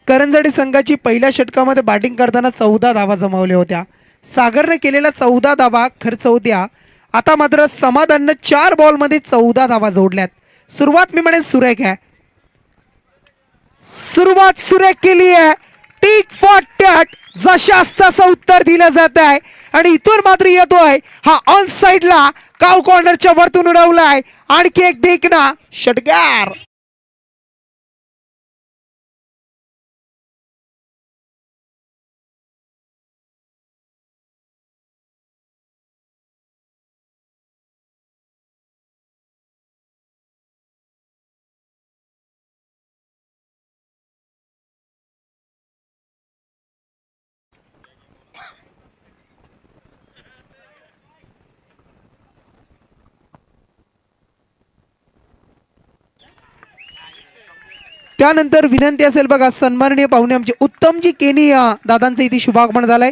करंजडी संघाची पहिल्या षटकामध्ये बॅटिंग करताना 14 धावा जमावल्या होत्या. सागरने केलेल्या 14 धावा खर्च होत्या. आता मात्र समाधाननं 4 बॉलमध्ये 14 धावा जोडल्यात. सुरुवात मी म्हणेन सुरेख आहे. सुरुवात सुरेख केली आहे. टिक फॉर टॅट जशास तसं उत्तर दिलं जात आहे आणि इथून मात्र येतोय हा ऑन साइडला काव कॉर्नरच्या वरतून उडवलाय. आणखी एक देखना षटकार. त्यानंतर विनंती असेल बघा सन्माननीय पाहुणे आमचे उत्तमजी केनी दादांचं इथे शुभागमन झालंय.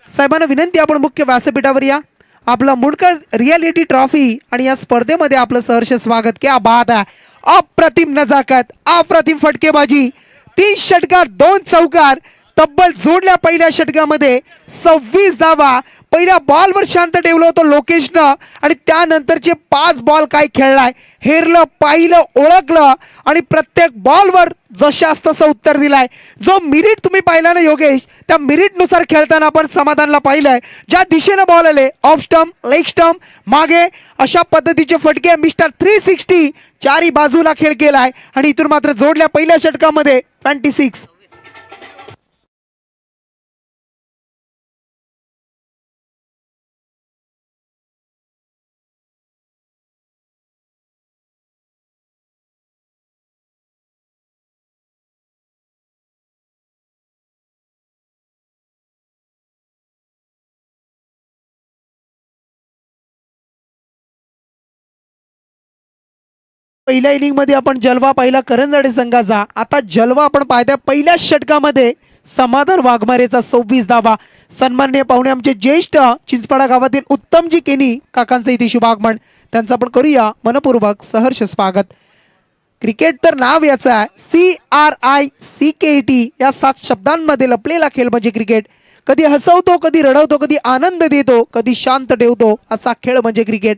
साहेबांना विनंती आपण मुख्य व्यासपीठावर या. आपला मुंडकर रियालिटी ट्रॉफी आणि या स्पर्धेमध्ये आपलं सहर्ष स्वागत. क्या बात आहे. अप्रतिम नजाकत, अप्रतिम फटकेबाजी. 30 षटकार 2 चौकार तब्बल जोडल्या पहिल्या षटकामध्ये. 26 धावा. पहिल्या बॉलवर शांत ठेवलं होतं लोकेशनं आणि त्यानंतरचे 5 बॉल काय खेळलाय. हेरलं, पाहिलं, ओळखलं आणि प्रत्येक बॉलवर जशास तसं उत्तर दिलाय. जो मिरिट तुम्ही पाहिला ना योगेश, त्या मिरिटनुसार खेळताना आपण समाधानला पाहिलंय. ज्या दिशेनं बॉल आले ऑफ स्टंप, लेग स्टंप, मागे अशा पद्धतीचे फटके मिस्टर 360 चारी बाजूला खेळ केलाय आणि इथून मात्र जोडल्या पहिल्या षटकामध्ये 26. पहिल्या इनिंग मध्ये आपण जलवा पाहिला करंजडे संघाचा. आता जलवा आपण पाहत्या पहिल्या षटकामध्ये समाधान वाघमारेचा 26 धावा. सन्माननीय पाहुणे आमचे ज्येष्ठ चिंचपाडा गावातील उत्तमजी केनी काकांचं इथे शुभागमन. त्यांचं आपण करूया मनपूर्वक सहर्ष स्वागत. क्रिकेट तर नाव याचं आहे CRICKET या 7 शब्दांमध्ये लपलेला खेळ म्हणजे क्रिकेट. कधी हसवतो, कधी रडवतो, कधी आनंद देतो, कधी शांत ठेवतो असा खेळ म्हणजे क्रिकेट.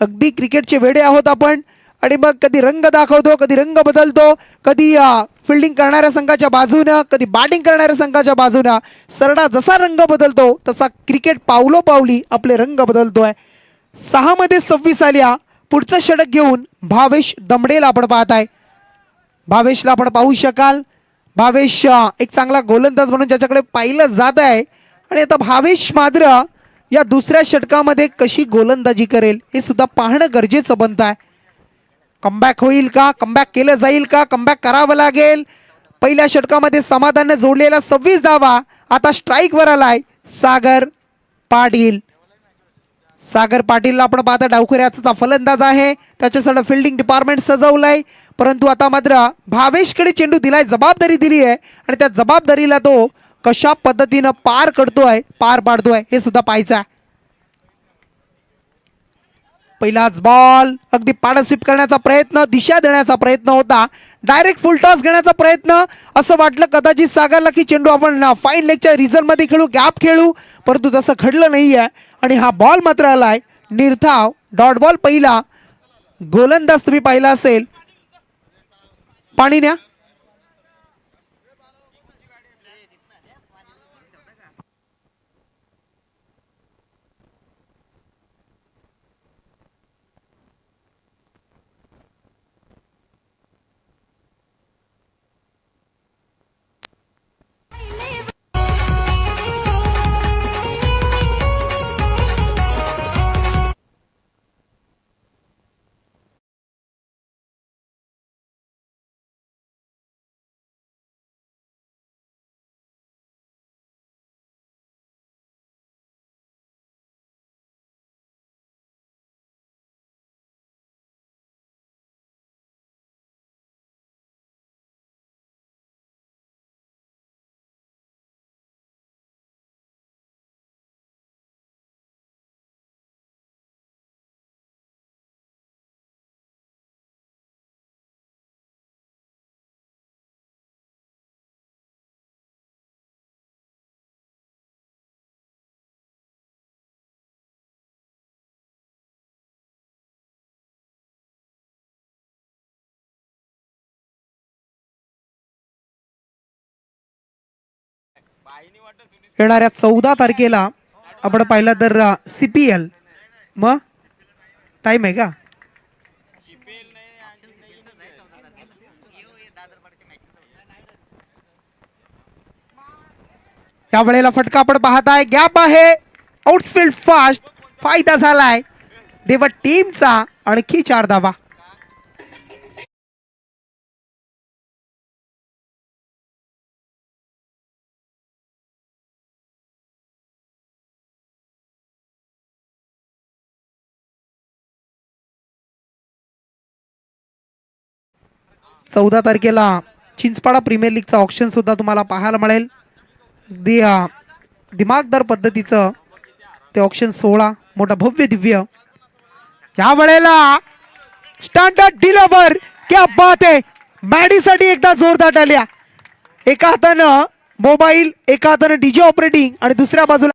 अगदी क्रिकेटचे वेडे आहोत आपण. आणि मग कधी रंग दाखवतो, कधी रंग बदलतो, कधी फिल्डिंग करणाऱ्या संघाच्या बाजूनं, कधी बॅटिंग करणाऱ्या संघाच्या बाजूनं. सरडा जसा रंग बदलतो तसा क्रिकेट पावलोपावली आपले रंग बदलतोय. 6 मध्ये 26 आल्या. पुढचं षटक घेऊन भावेश दमडेला आपण पाहत आहे. भावेशला आपण पाहू शकाल. भावेश एक चांगला गोलंदाज म्हणून ज्याच्याकडे पाहिलं जात आहे. आणि आता भावेश मात्र या दुसऱ्या षटकामध्ये कशी गोलंदाजी करेल हे सुद्धा पाहणं गरजेचं बनत आहे. कमबॅक होईल का, कमबॅक केलं जाईल का, कमबॅक करावं लागेल. पहिल्या षटकामध्ये समाधानने जोडलेला 26 धावा. आता स्ट्राईकवर आलाय सागर पाटील. सागर पाटीलला आपण पाहता डावखुऱ्याचा फलंदाज आहे. त्याच्यासाठी फिल्डिंग डिपार्टमेंट सजवलंय. परंतु आता मात्र भावेशकडे चेंडू दिलाय, जबाबदारी दिली आहे आणि त्या जबाबदारीला तो कशा पद्धतीनं पार पाडतोय हे सुद्धा पाहायचं आहे. पहिलाच बॉल अगदी पाडा स्वीप करण्याचा प्रयत्न, दिशा देण्याचा प्रयत्न होता. डायरेक्ट फुल टॉस घेण्याचा प्रयत्न. असं वाटलं कदाचित सागरला की चेंडू आपण फाईन लेगच्या रिझन मध्ये खेळू, गॅप खेळू, परंतु तसं घडलं नाहीये. आणि हा बॉल मात्र आलाय निर्धाव डॉट बॉल. पहिला गोलंदाज तुम्ही पाहिला असेल पाणी न्या. येणाऱ्या 14 तारखेला आपण पाहिलं तर CPL मग टाइम आहे का? या वेळेला फटका आपण पाहताय, गॅप आहे, आउटफील्ड फास्ट, फायदा झालाय देवा टीमचा, आणखी 4 धावा. चौदा तारखेला चिंचपाडा प्रीमियर लीगचा ऑप्शन सुद्धा तुम्हाला पाहायला मिळेल. अगदी दिमागदार पद्धतीचं ते ऑप्शन 16 मोठा भव्य दिव्य. या वेळेला स्टँडर्ड डिलिव्हर, क्या बात आहे. मॅडीसाठी एकदा जोरदार टाळ्या. एका हातानं मोबाईल, एका हातानं डीजे ऑपरेटिंग आणि दुसऱ्या बाजूला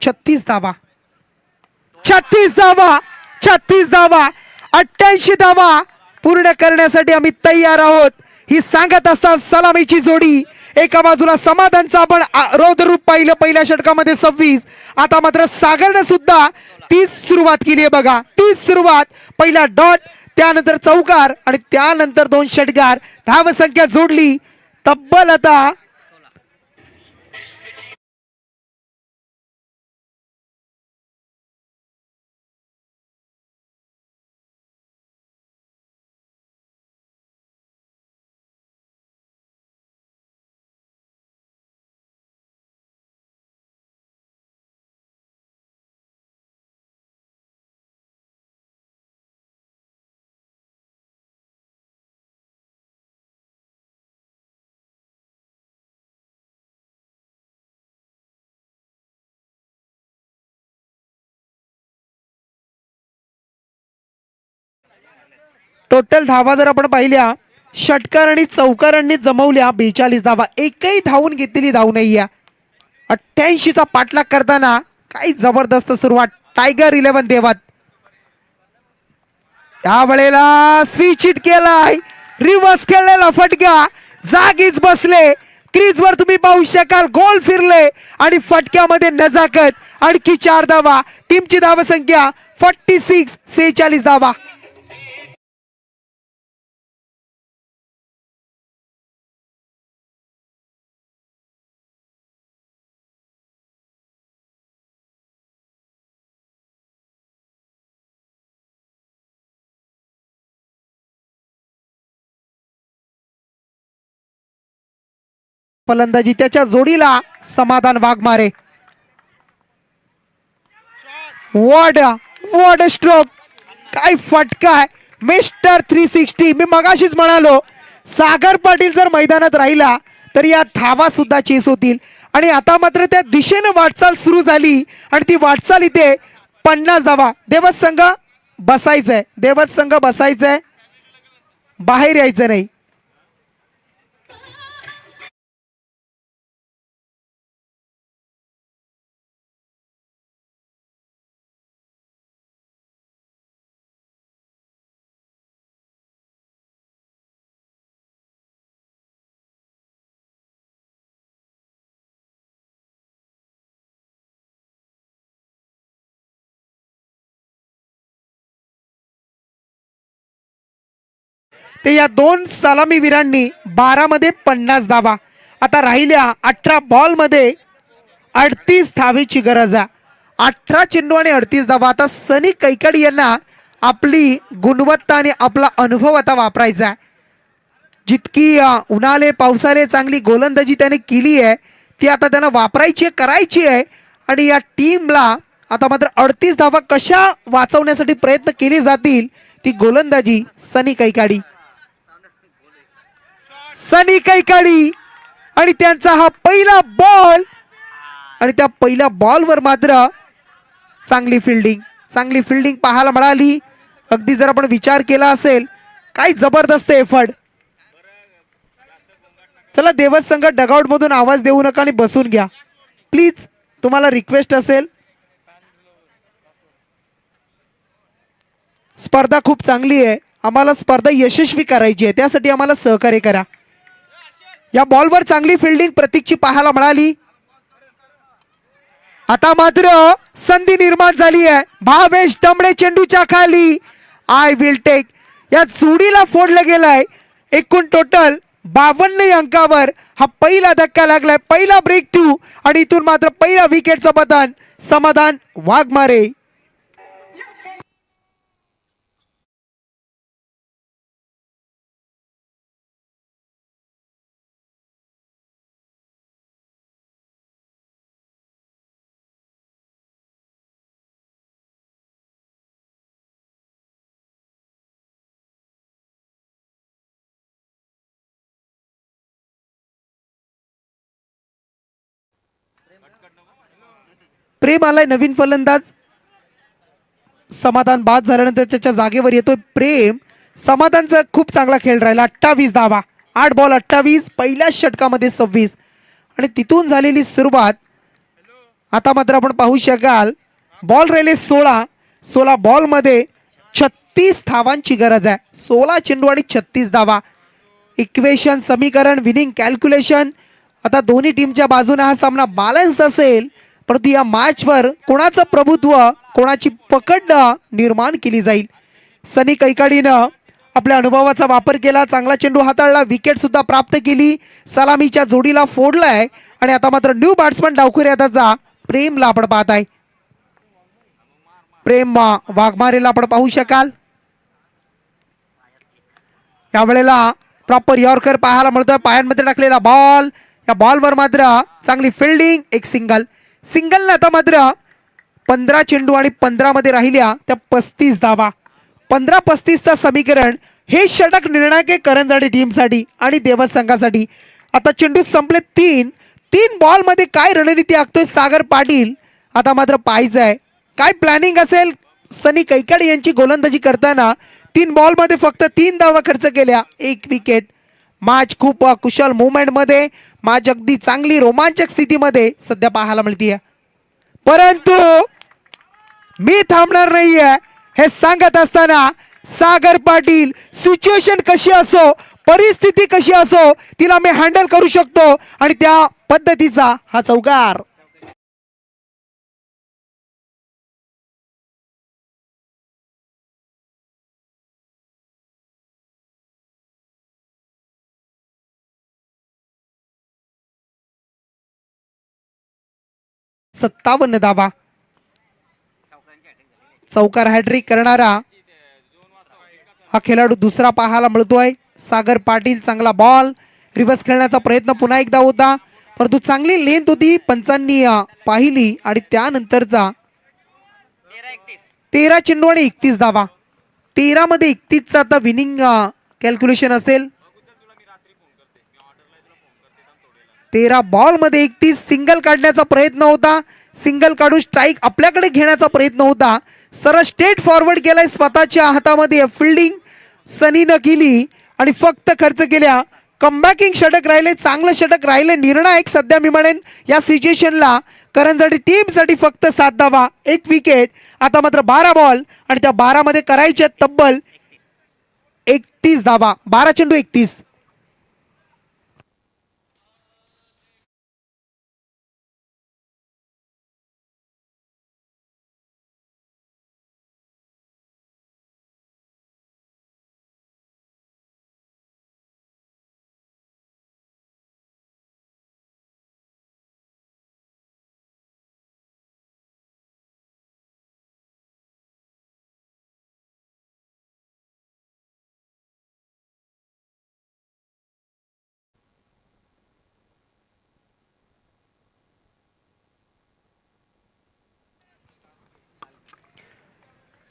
छत्तीस धावा 88 धावा पूर्ण करण्यासाठी आम्ही तयार आहोत. ही सांगत असतात सलामीची जोडी. एका बाजूला समाधानचा आपण रौद्ररूप पाहिलं पहिल्या षटकामध्ये 26. आता मात्र सागरने सुद्धा 30 सुरुवात केली आहे बघा. 30 सुरुवात, पहिला डॉट, त्यानंतर चौकार आणि त्यानंतर 2 षटकार. धावसंख्या जोडली तब्बल आता टोटल धावा जर आपण पाहिल्या षटकार आणि चौकारांनी जमवल्या 42 धावा. एकही धावून घेतलेली धाव नाही आहे. 88चा पाठलाग करताना काही जबरदस्त सुरुवात टायगर 11 देवात. या वेळेला स्विच हिट केलाय, रिव्हर्स खेळलेला फटका, जागीच बसले. क्रीजवर तुम्ही पाहू शकाल गोल फिरले आणि फटक्यामध्ये नजाकत. आणखी 4 धावा. टीमची धावसंख्या 46, 46 धावा. फलंदाजी त्याच्या जोडीला समाधान वाघमारे. वॉट स्ट्रोक, काय फटका आहे मिस्टर 360. मी मगाशीच म्हणालो सागर पाटील जर मैदानात राहिला तर या धावा सुद्धा चेस होतील. आणि आता मात्र त्या दिशेने वाटचाल सुरू झाली आणि ती वाटचाल इथे 50 धावा. देवच संघ बसायचंय, देवच संघ बसायचंय, बाहेर यायचं नाही. ते या 2 सलामीवीरांनी 12 मध्ये 50 धावा. आता राहिल्या 18 बॉल मध्ये 38 धावेची गरज आहे. 18 चेंडू आणि 38 धावा. आता सनी कैकाडी यांना आपली गुणवत्ता आणि आपला अनुभव आता वापरायचा आहे. जितकी उन्हाळे पावसाळे चांगली गोलंदाजी त्याने केली आहे ती आता त्यांना वापरायची आहे, करायची आहे. आणि या टीमला आता मात्र 38 धावा कशा वाचवण्यासाठी प्रयत्न केले जातील ती गोलंदाजी सनी कैकाडी आणि त्यांचा हा पहिला बॉल. आणि त्या पहिल्या बॉलवर मात्र चांगली फिल्डिंग पाहायला मिळाली. अगदी जर आपण विचार केला असेल काय जबरदस्त एफर्ट. चला देवस संघ डगआउट मधून आवाज देऊ नका आणि बसून घ्या प्लीज, तुम्हाला रिक्वेस्ट असेल. स्पर्धा खूप चांगली आहे, आम्हाला स्पर्धा यशस्वी करायची आहे, त्यासाठी आम्हाला सहकार्य करा. या बॉलवर चांगली फिल्डिंग प्रतीकची पाहायला मिळाली. आता मात्र संधी निर्माण झाली आहे. भावेश दमडे चेंडूच्या खाली. I will take. या जोडीला फोडलं गेलाय. एकूण टोटल 52 अंकावर हा पहिला धक्का लागलाय, पहिला ब्रेक थ्रू, आणि इथून मात्र पहिला विकेटचं पतन समाधान वाघमारे. प्रेम आलाय नवीन फलंदाज. समाधान बाद झाल्यानंतर त्याच्या जागेवर येतोय प्रेम. समाधानचा खूप चांगला खेळ राहिला. 28 धावा, 8 बॉल 28, पहिल्याच षटकामध्ये 26, आणि तिथून झालेली सुरुवात. आता मात्र आपण पाहू शकाल बॉल राहिले 16 बॉलमध्ये 36 धावांची गरज आहे. 16 चेंडू आणि 36 धावा. इक्वेशन, समीकरण, विनिंग कॅल्क्युलेशन. आता दोन्ही टीमच्या बाजूने हा सामना बॅलन्स असेल, परंतु या मॅचवर कोणाचं प्रभुत्व, कोणाची पकड निर्माण केली जाईल. सनी कैकाडीनं आपल्या अनुभवाचा वापर केला, चांगला चेंडू हाताळला, विकेट सुद्धा प्राप्त केली, सलामीच्या जोडीला फोडलाय, आणि आता मात्र न्यू बॅट्समन डावखुऱ्याचा प्रेमला आपण पाहत आहे. प्रेम वाघमारेला आपण पाहू शकाल. यावेळेला प्रॉपर यॉर्कर पाहायला मिळतोय. पायांमध्ये टाकलेला बॉल. या बॉलवर मात्र चांगली फिल्डिंग, एक सिंगलने आता मात्र 15 चेंडू आणि 15 मध्ये राहिल्या त्या 35 धावा. 15-35चा समीकरण. हे षटक निर्णायक आहे करंजाडी टीमसाठी आणि देवस संघासाठी. आता चेंडू संपले 3 बॉल मध्ये काय रणनीती आखतोय सागर पाटील, आता मात्र पाहायचं आहे. काय प्लॅनिंग असेल सनी कैकाडी यांची गोलंदाजी करताना. 3 बॉल मध्ये फक्त 3 धावा खर्च केल्या, 1 विकेट. मॅच खूप कुशल मुवमेंट मध्ये, मॅच अगदी चांगली रोमांचक स्थितीमध्ये सध्या पाहायला मिळतीये. परंतु मी थांबणार नाहीये हे सांगत असताना सागर पाटील सिच्युएशन कशी असो, परिस्थिती कशी असो, तिला मी हँडल करू शकतो, आणि त्या पद्धतीचा हा चौकार. सत्तावन्न धावा. चौकार हॅट्रिक करणारा हा खेळाडू दुसरा पाहायला मिळतोय. सागर पाटील. चांगला बॉल, रिव्हर्स खेळण्याचा प्रयत्न पुन्हा एकदा होता, परंतु चांगली लेंथ होती, पंचांनी पाहिली, आणि त्यानंतरचा 13 चेंडू आणि 31 धावा. 13 मध्ये 31चा आता विनिंग कॅल्क्युलेशन असेल. 13 बॉल मध्ये 31. सिंगल काढण्याचा प्रयत्न होता, सिंगल काढून स्ट्राईक आपल्याकडे घेण्याचा प्रयत्न होता. सरळ स्ट्रेट फॉरवर्ड केलाय स्वतःच्या हातामध्ये. फिल्डिंग सनीनं केली आणि फक्त खर्च केल्या. कमबॅकिंग षटक राहिले, चांगलं षटक राहिले, निर्णायक सध्या मी म्हणेन या सिच्युएशनला. करंजाडी टीमसाठी फक्त 7 धावा, 1 विकेट. आता मात्र 12 बॉल, आणि त्या 12 मध्ये करायचे तब्बल 31 धावा. 12 चेंडू 31.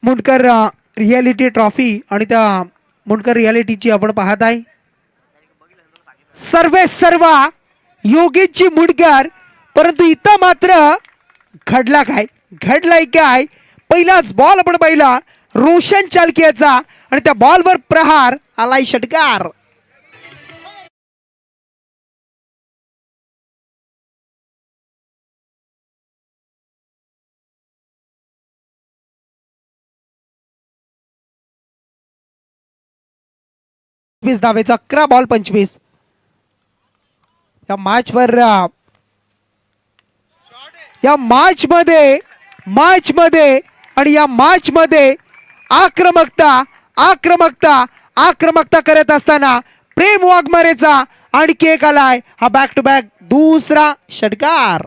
मुंडकर रियालिटी ट्रॉफी, आणि त्या मुंडकर रियालिटीची आपण पाहत आहे. सर्व योगेशची मुंडकर, परंतु इथं मात्र घडलाय काय, पहिलाच बॉल आपण पाहिला. रोशन चालकियाचा आणि त्या बॉलवर प्रहार आलाय षटकार. धावेचा 11 बॉल 25 या मॅच मध्ये आणि या मॅच मध्ये आक्रमकता करत असताना प्रेम वाघमारेचा आणखी एक आलाय हा बॅक टू बॅक दुसरा षटकार.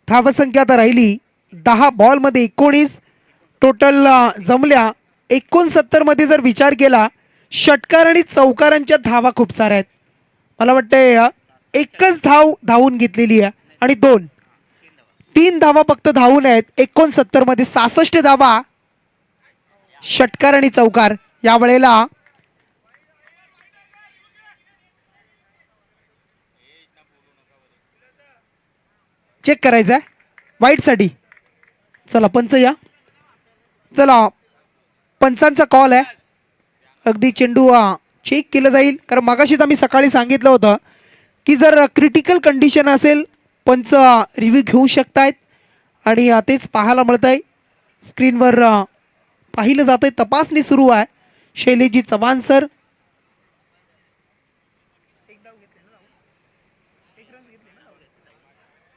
धावसंख्या आता राहिली 10 बॉल मध्ये 19 टोटल जमल्या 69 मध्ये. जर विचार केला षटकार आणि चौकारांच्या धावा खूप साऱ्या आहेत. मला वाटतंय एकच धावून घेतलेली आहे आणि 3 धावा फक्त धावून आहेत. 69 मध्ये 66 धावा षटकार आणि चौकार. या वेळेला चेक करायचं आहे वाईट साठी. चला पंच या. चला पंचांचा कॉल आहे. अगदी चेंडू चेक केलं जाईल कारण मगाशीच आम्ही सकाळी सांगितलं होतं की जर क्रिटिकल कंडिशन असेल पंच रिव्ह्यू घेऊ शकतायत आणि तेच पाहायला मिळत आहे. स्क्रीनवर पाहिलं जात आहे. तपासणी सुरू आहे. शैलेशजी चव्हाण सर.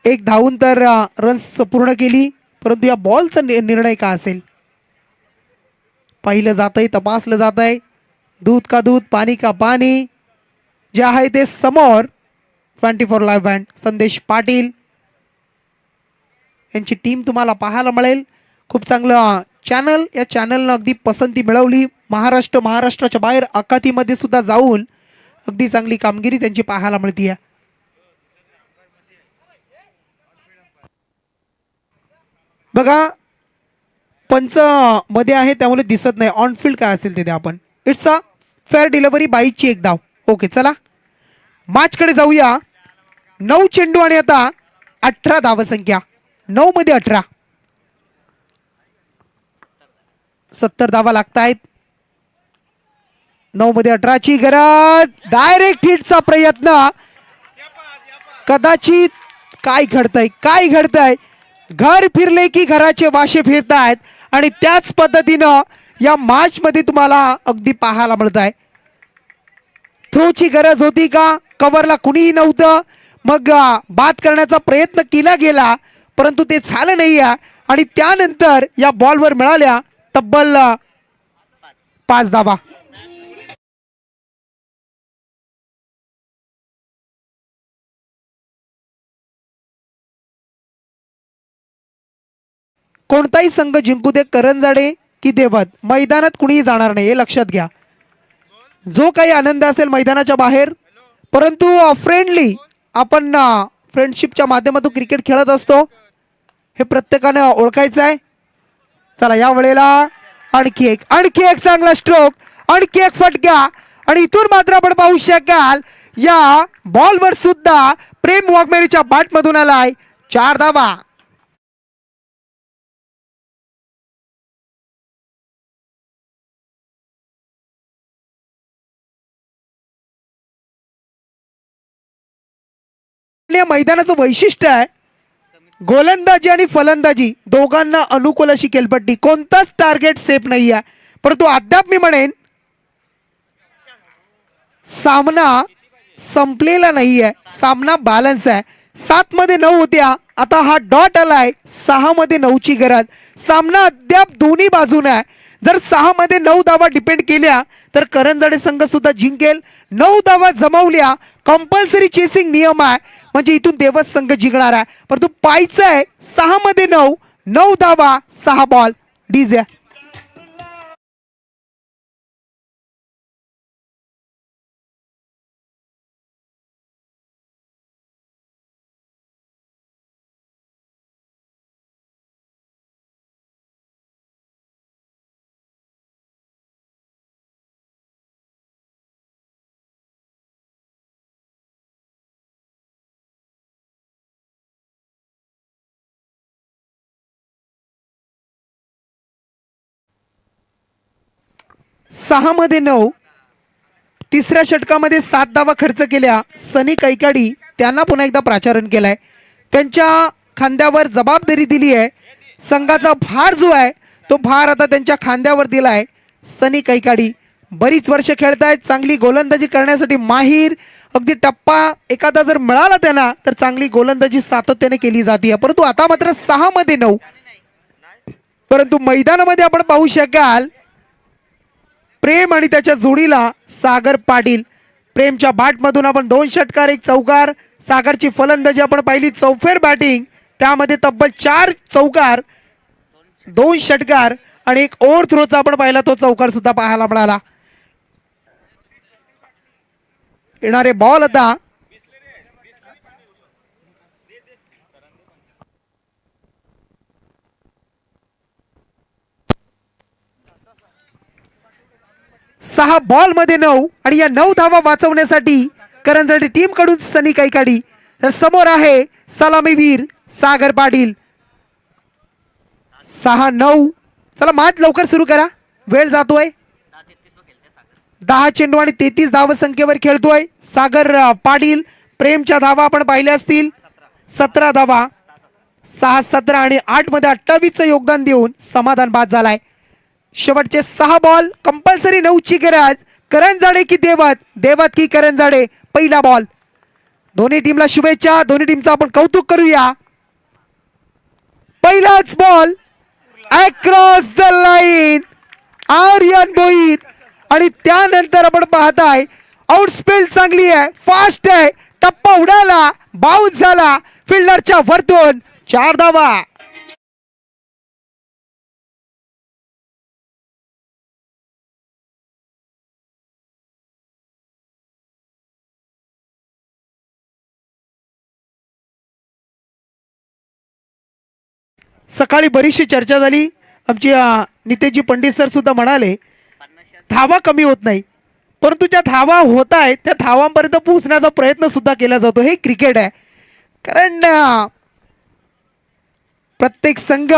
एक धावून तर रन्स पूर्ण केली परंतु या बॉलचा निर्णय का असेल पाहिलं जात आहे. तपासलं जात आहे. दूध का दूध पाणी का पाणी जे आहे ते समोर 24 लाईव्ह बँड संदेश पाटील यांची टीम तुम्हाला पाहायला मिळेल. खूप चांगलं चॅनल. या चॅनलनं अगदी पसंती मिळवली. महाराष्ट्राच्या बाहेर अखातीमध्ये सुद्धा जाऊन अगदी चांगली कामगिरी त्यांची पाहायला मिळते आहे. बघा पंच मध्ये आहे त्यामुळे दिसत नाही. ऑन फील्ड काय असेल ते आपण. इट्स अ फेअर डिलिव्हरी बाईची एक धाव. ओके चला मॅच कडे जाऊया. 9 चेंडू आणि आता 18 धावसंख्या. 9 मध्ये 18 70 धावा लागत आहेत. 9 मध्ये 18 ची गरज. डायरेक्ट हिटचा प्रयत्न. कदाचित काय घडतंय घर फिरले की घराचे वाशे फिरतायत आणि त्याच पद्धतीनं या मॅच मध्ये तुम्हाला अगदी पाहायला मिळत आहे. थ्रोची गरज होती का. कव्हरला कुणीही नव्हतं. मग बाद करण्याचा प्रयत्न केला गेला परंतु ते झालं नाही आहे आणि त्यानंतर या बॉलवर मिळाल्या तब्बल 5 धावा. कोणताही संघ जिंकू दे करंजाडे की देवत मैदानात कुणीही जाणार नाही हे लक्षात घ्या. जो काही आनंद असेल मैदानाच्या बाहेर परंतु फ्रेंडली आपण फ्रेंडशिपच्या माध्यमातून क्रिकेट खेळत असतो हे प्रत्येकाने ओळखायचं आहे. चला या वेळेला आणखी एक चांगला स्ट्रोक. आणखी एक फटका आणि इथून मात्र आपण पाहू शकाल या बॉलवर सुद्धा प्रेम वाघमेरीच्या बॅटमधून आलाय 4 धावा. मैदानाचं वैशिष्ट्य आहे गोलंदाजी आणि फलंदाजी दोघांना अनुकूल अशी खेळपट्टी. कोणताच टार्गेट सेफ नाही आहे परंतु अद्याप मी म्हणेन सामना संपलेला नाहीये. सामना बॅलन्स आहे. 7 मध्ये 9 होत्या आता हा डॉट आलाय 6 मध्ये 9 ची गरज. सामना अद्याप दोन्ही बाजूने आहे. जर 6 मध्ये 9 धावा डिपेंड केल्या तर करंजाडे संघ सुद्धा जिंकेल. 9 धावा जमवल्या कंपल्सरी चेसिंग नियम आहे म्हणजे इथून देवस संघ जिंकणार आहे. परंतु पाहायचं आहे 6 मध्ये 9 धावा 6 बॉल. डीजे 6 मध्ये 9. तिसऱ्या षटकामध्ये 7 धावा खर्च केल्या. सनी कैकाडी त्यांना पुन्हा एकदा प्राचारण केलाय. त्यांच्या खांद्यावर जबाबदारी दिली आहे. संघाचा भार जो आहे तो भार आता त्यांच्या खांद्यावर दिलाय. सनी कैकाडी बरीच वर्ष खेळतायत. चांगली गोलंदाजी करण्यासाठी माहीर. अगदी टप्पा एखादा जर मिळाला त्यांना तर चांगली गोलंदाजी सातत्याने केली जाते. परंतु आता मात्र 6 मध्ये 9. परंतु मैदानामध्ये आपण पाहू शकाल प्रेम आणि त्याच्या जोडीला सागर पाटील. प्रेमच्या बॅटमधून आपण 2 षटकार 1 चौकार. सागरची फलंदाजी आपण पाहिली चौफेर बॅटिंग. त्यामध्ये तब्बल 4 चौकार 2 षटकार आणि 1 ओव्हर थ्रोचा आपण पाहिला तो चौकार सुद्धा पाहायला मिळाला. येणारे बॉल आता सहा बॉल मध्ये 9 आणि या 9 धावा वाचवण्यासाठी करंजडी टीम कडून सनी कैकाडी. तर समोर आहे सलामीवीर सागर पाटील. 6-9. चला मॅच लवकर सुरू करा, वेळ जातोय. 10 चेंडू आणि 33 धाव संख्येवर खेळतोय सागर पाटील. प्रेमच्या धावा आपण पाहिल्या असतील 17 धावा. 6-17 आणि 8 मध्ये 28चं योगदान देऊन समाधान बाद झालाय. शेवटचे 6 बॉल कंपल्सरी 9ची गरज. करंजाडे की देवत, देवत की करंजाडे. पहिला बॉल. दोन्ही टीमला शुभेच्छा, दोन्ही टीमचं आपण कौतुक करूया. पहिलाच ball across the line Aryan Bhoir. आणि त्यानंतर आपण पाहताय आउटस्पीड चांगली आहे, फास्ट आहे. टप्पा उडाला, बाउन्स झाला फिल्डरच्या वरतून. 4 धावा. सकाळी बरीचशी चर्चा झाली. आमची नितेशजी पंडित सर सुद्धा म्हणाले धावा कमी होत नाही, परंतु ज्या धावा होत आहेत त्या धावांपर्यंत पोहोचण्याचा प्रयत्न सुद्धा केला जातो. हे क्रिकेट आहे. कारण प्रत्येक संघ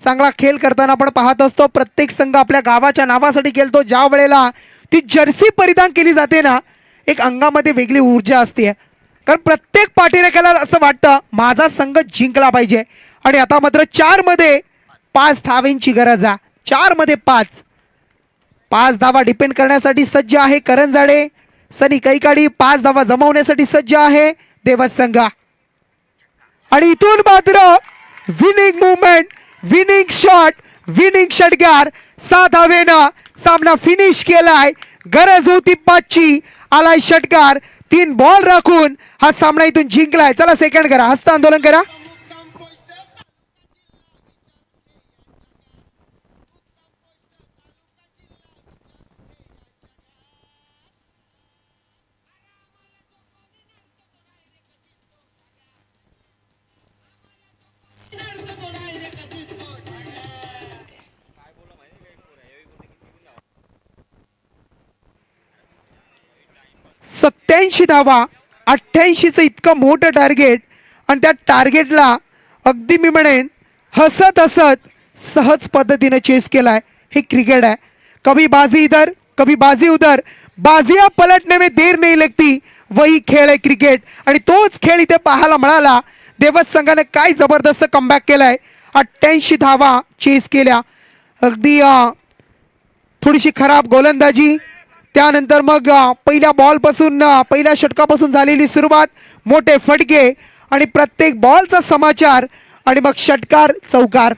चांगला खेळ करताना आपण पाहत असतो. प्रत्येक संघ आपल्या गावाच्या नावासाठी खेळतो. ज्या वेळेला ती जर्सी परिधान केली जाते ना, एक अंगामध्ये वेगळी ऊर्जा असते. कारण प्रत्येक पाठीरेख्याला असं वाटतं माझा संघ जिंकला पाहिजे. आणि आता मात्र 4 मध्ये 5 धावांची गरज आहे. 4 मध्ये 5 धावा डिपेंड करण्यासाठी सज्ज आहे करंजाडे. सनी कैकाडी 5 धावा जमवण्यासाठी सज्ज आहे देवत संघ. आणि इथून मात्र winning movement, winning shot, winning षटकार. 6 धावेनं सामना फिनिश केलाय. गरज होती 5ची, आलाय षटकार. 3 बॉल राखून हा सामना इथून जिंकलाय. चला सेकंड करा, हस्त आंदोलन करा. सत्याऐंशी धावा, 88चं इतकं मोठं टार्गेट. आणि त्या टार्गेटला अगदी मी म्हणेन हसत हसत सहज पद्धतीने चेस केलाय. हे क्रिकेट आहे. कभी बाजी इधर कभी बाजी उधर, बाजियां पलटने में देर नहीं लगती, वही खेळ आहे क्रिकेट. आणि तोच खेळ इथे पाहायला मिळाला. देवत संघाने काय जबरदस्त कमबॅक केलाय. 88 धावा चेस केल्या. अगदी थोडीशी खराब गोलंदाजी, त्यानंतर मग पहिल्या बॉलपासून पहिल्या षटकापासून झालेली सुरुवात, मोठे फटके आणि प्रत्येक बॉलचा समाचार आणि मग षटकार चौकार.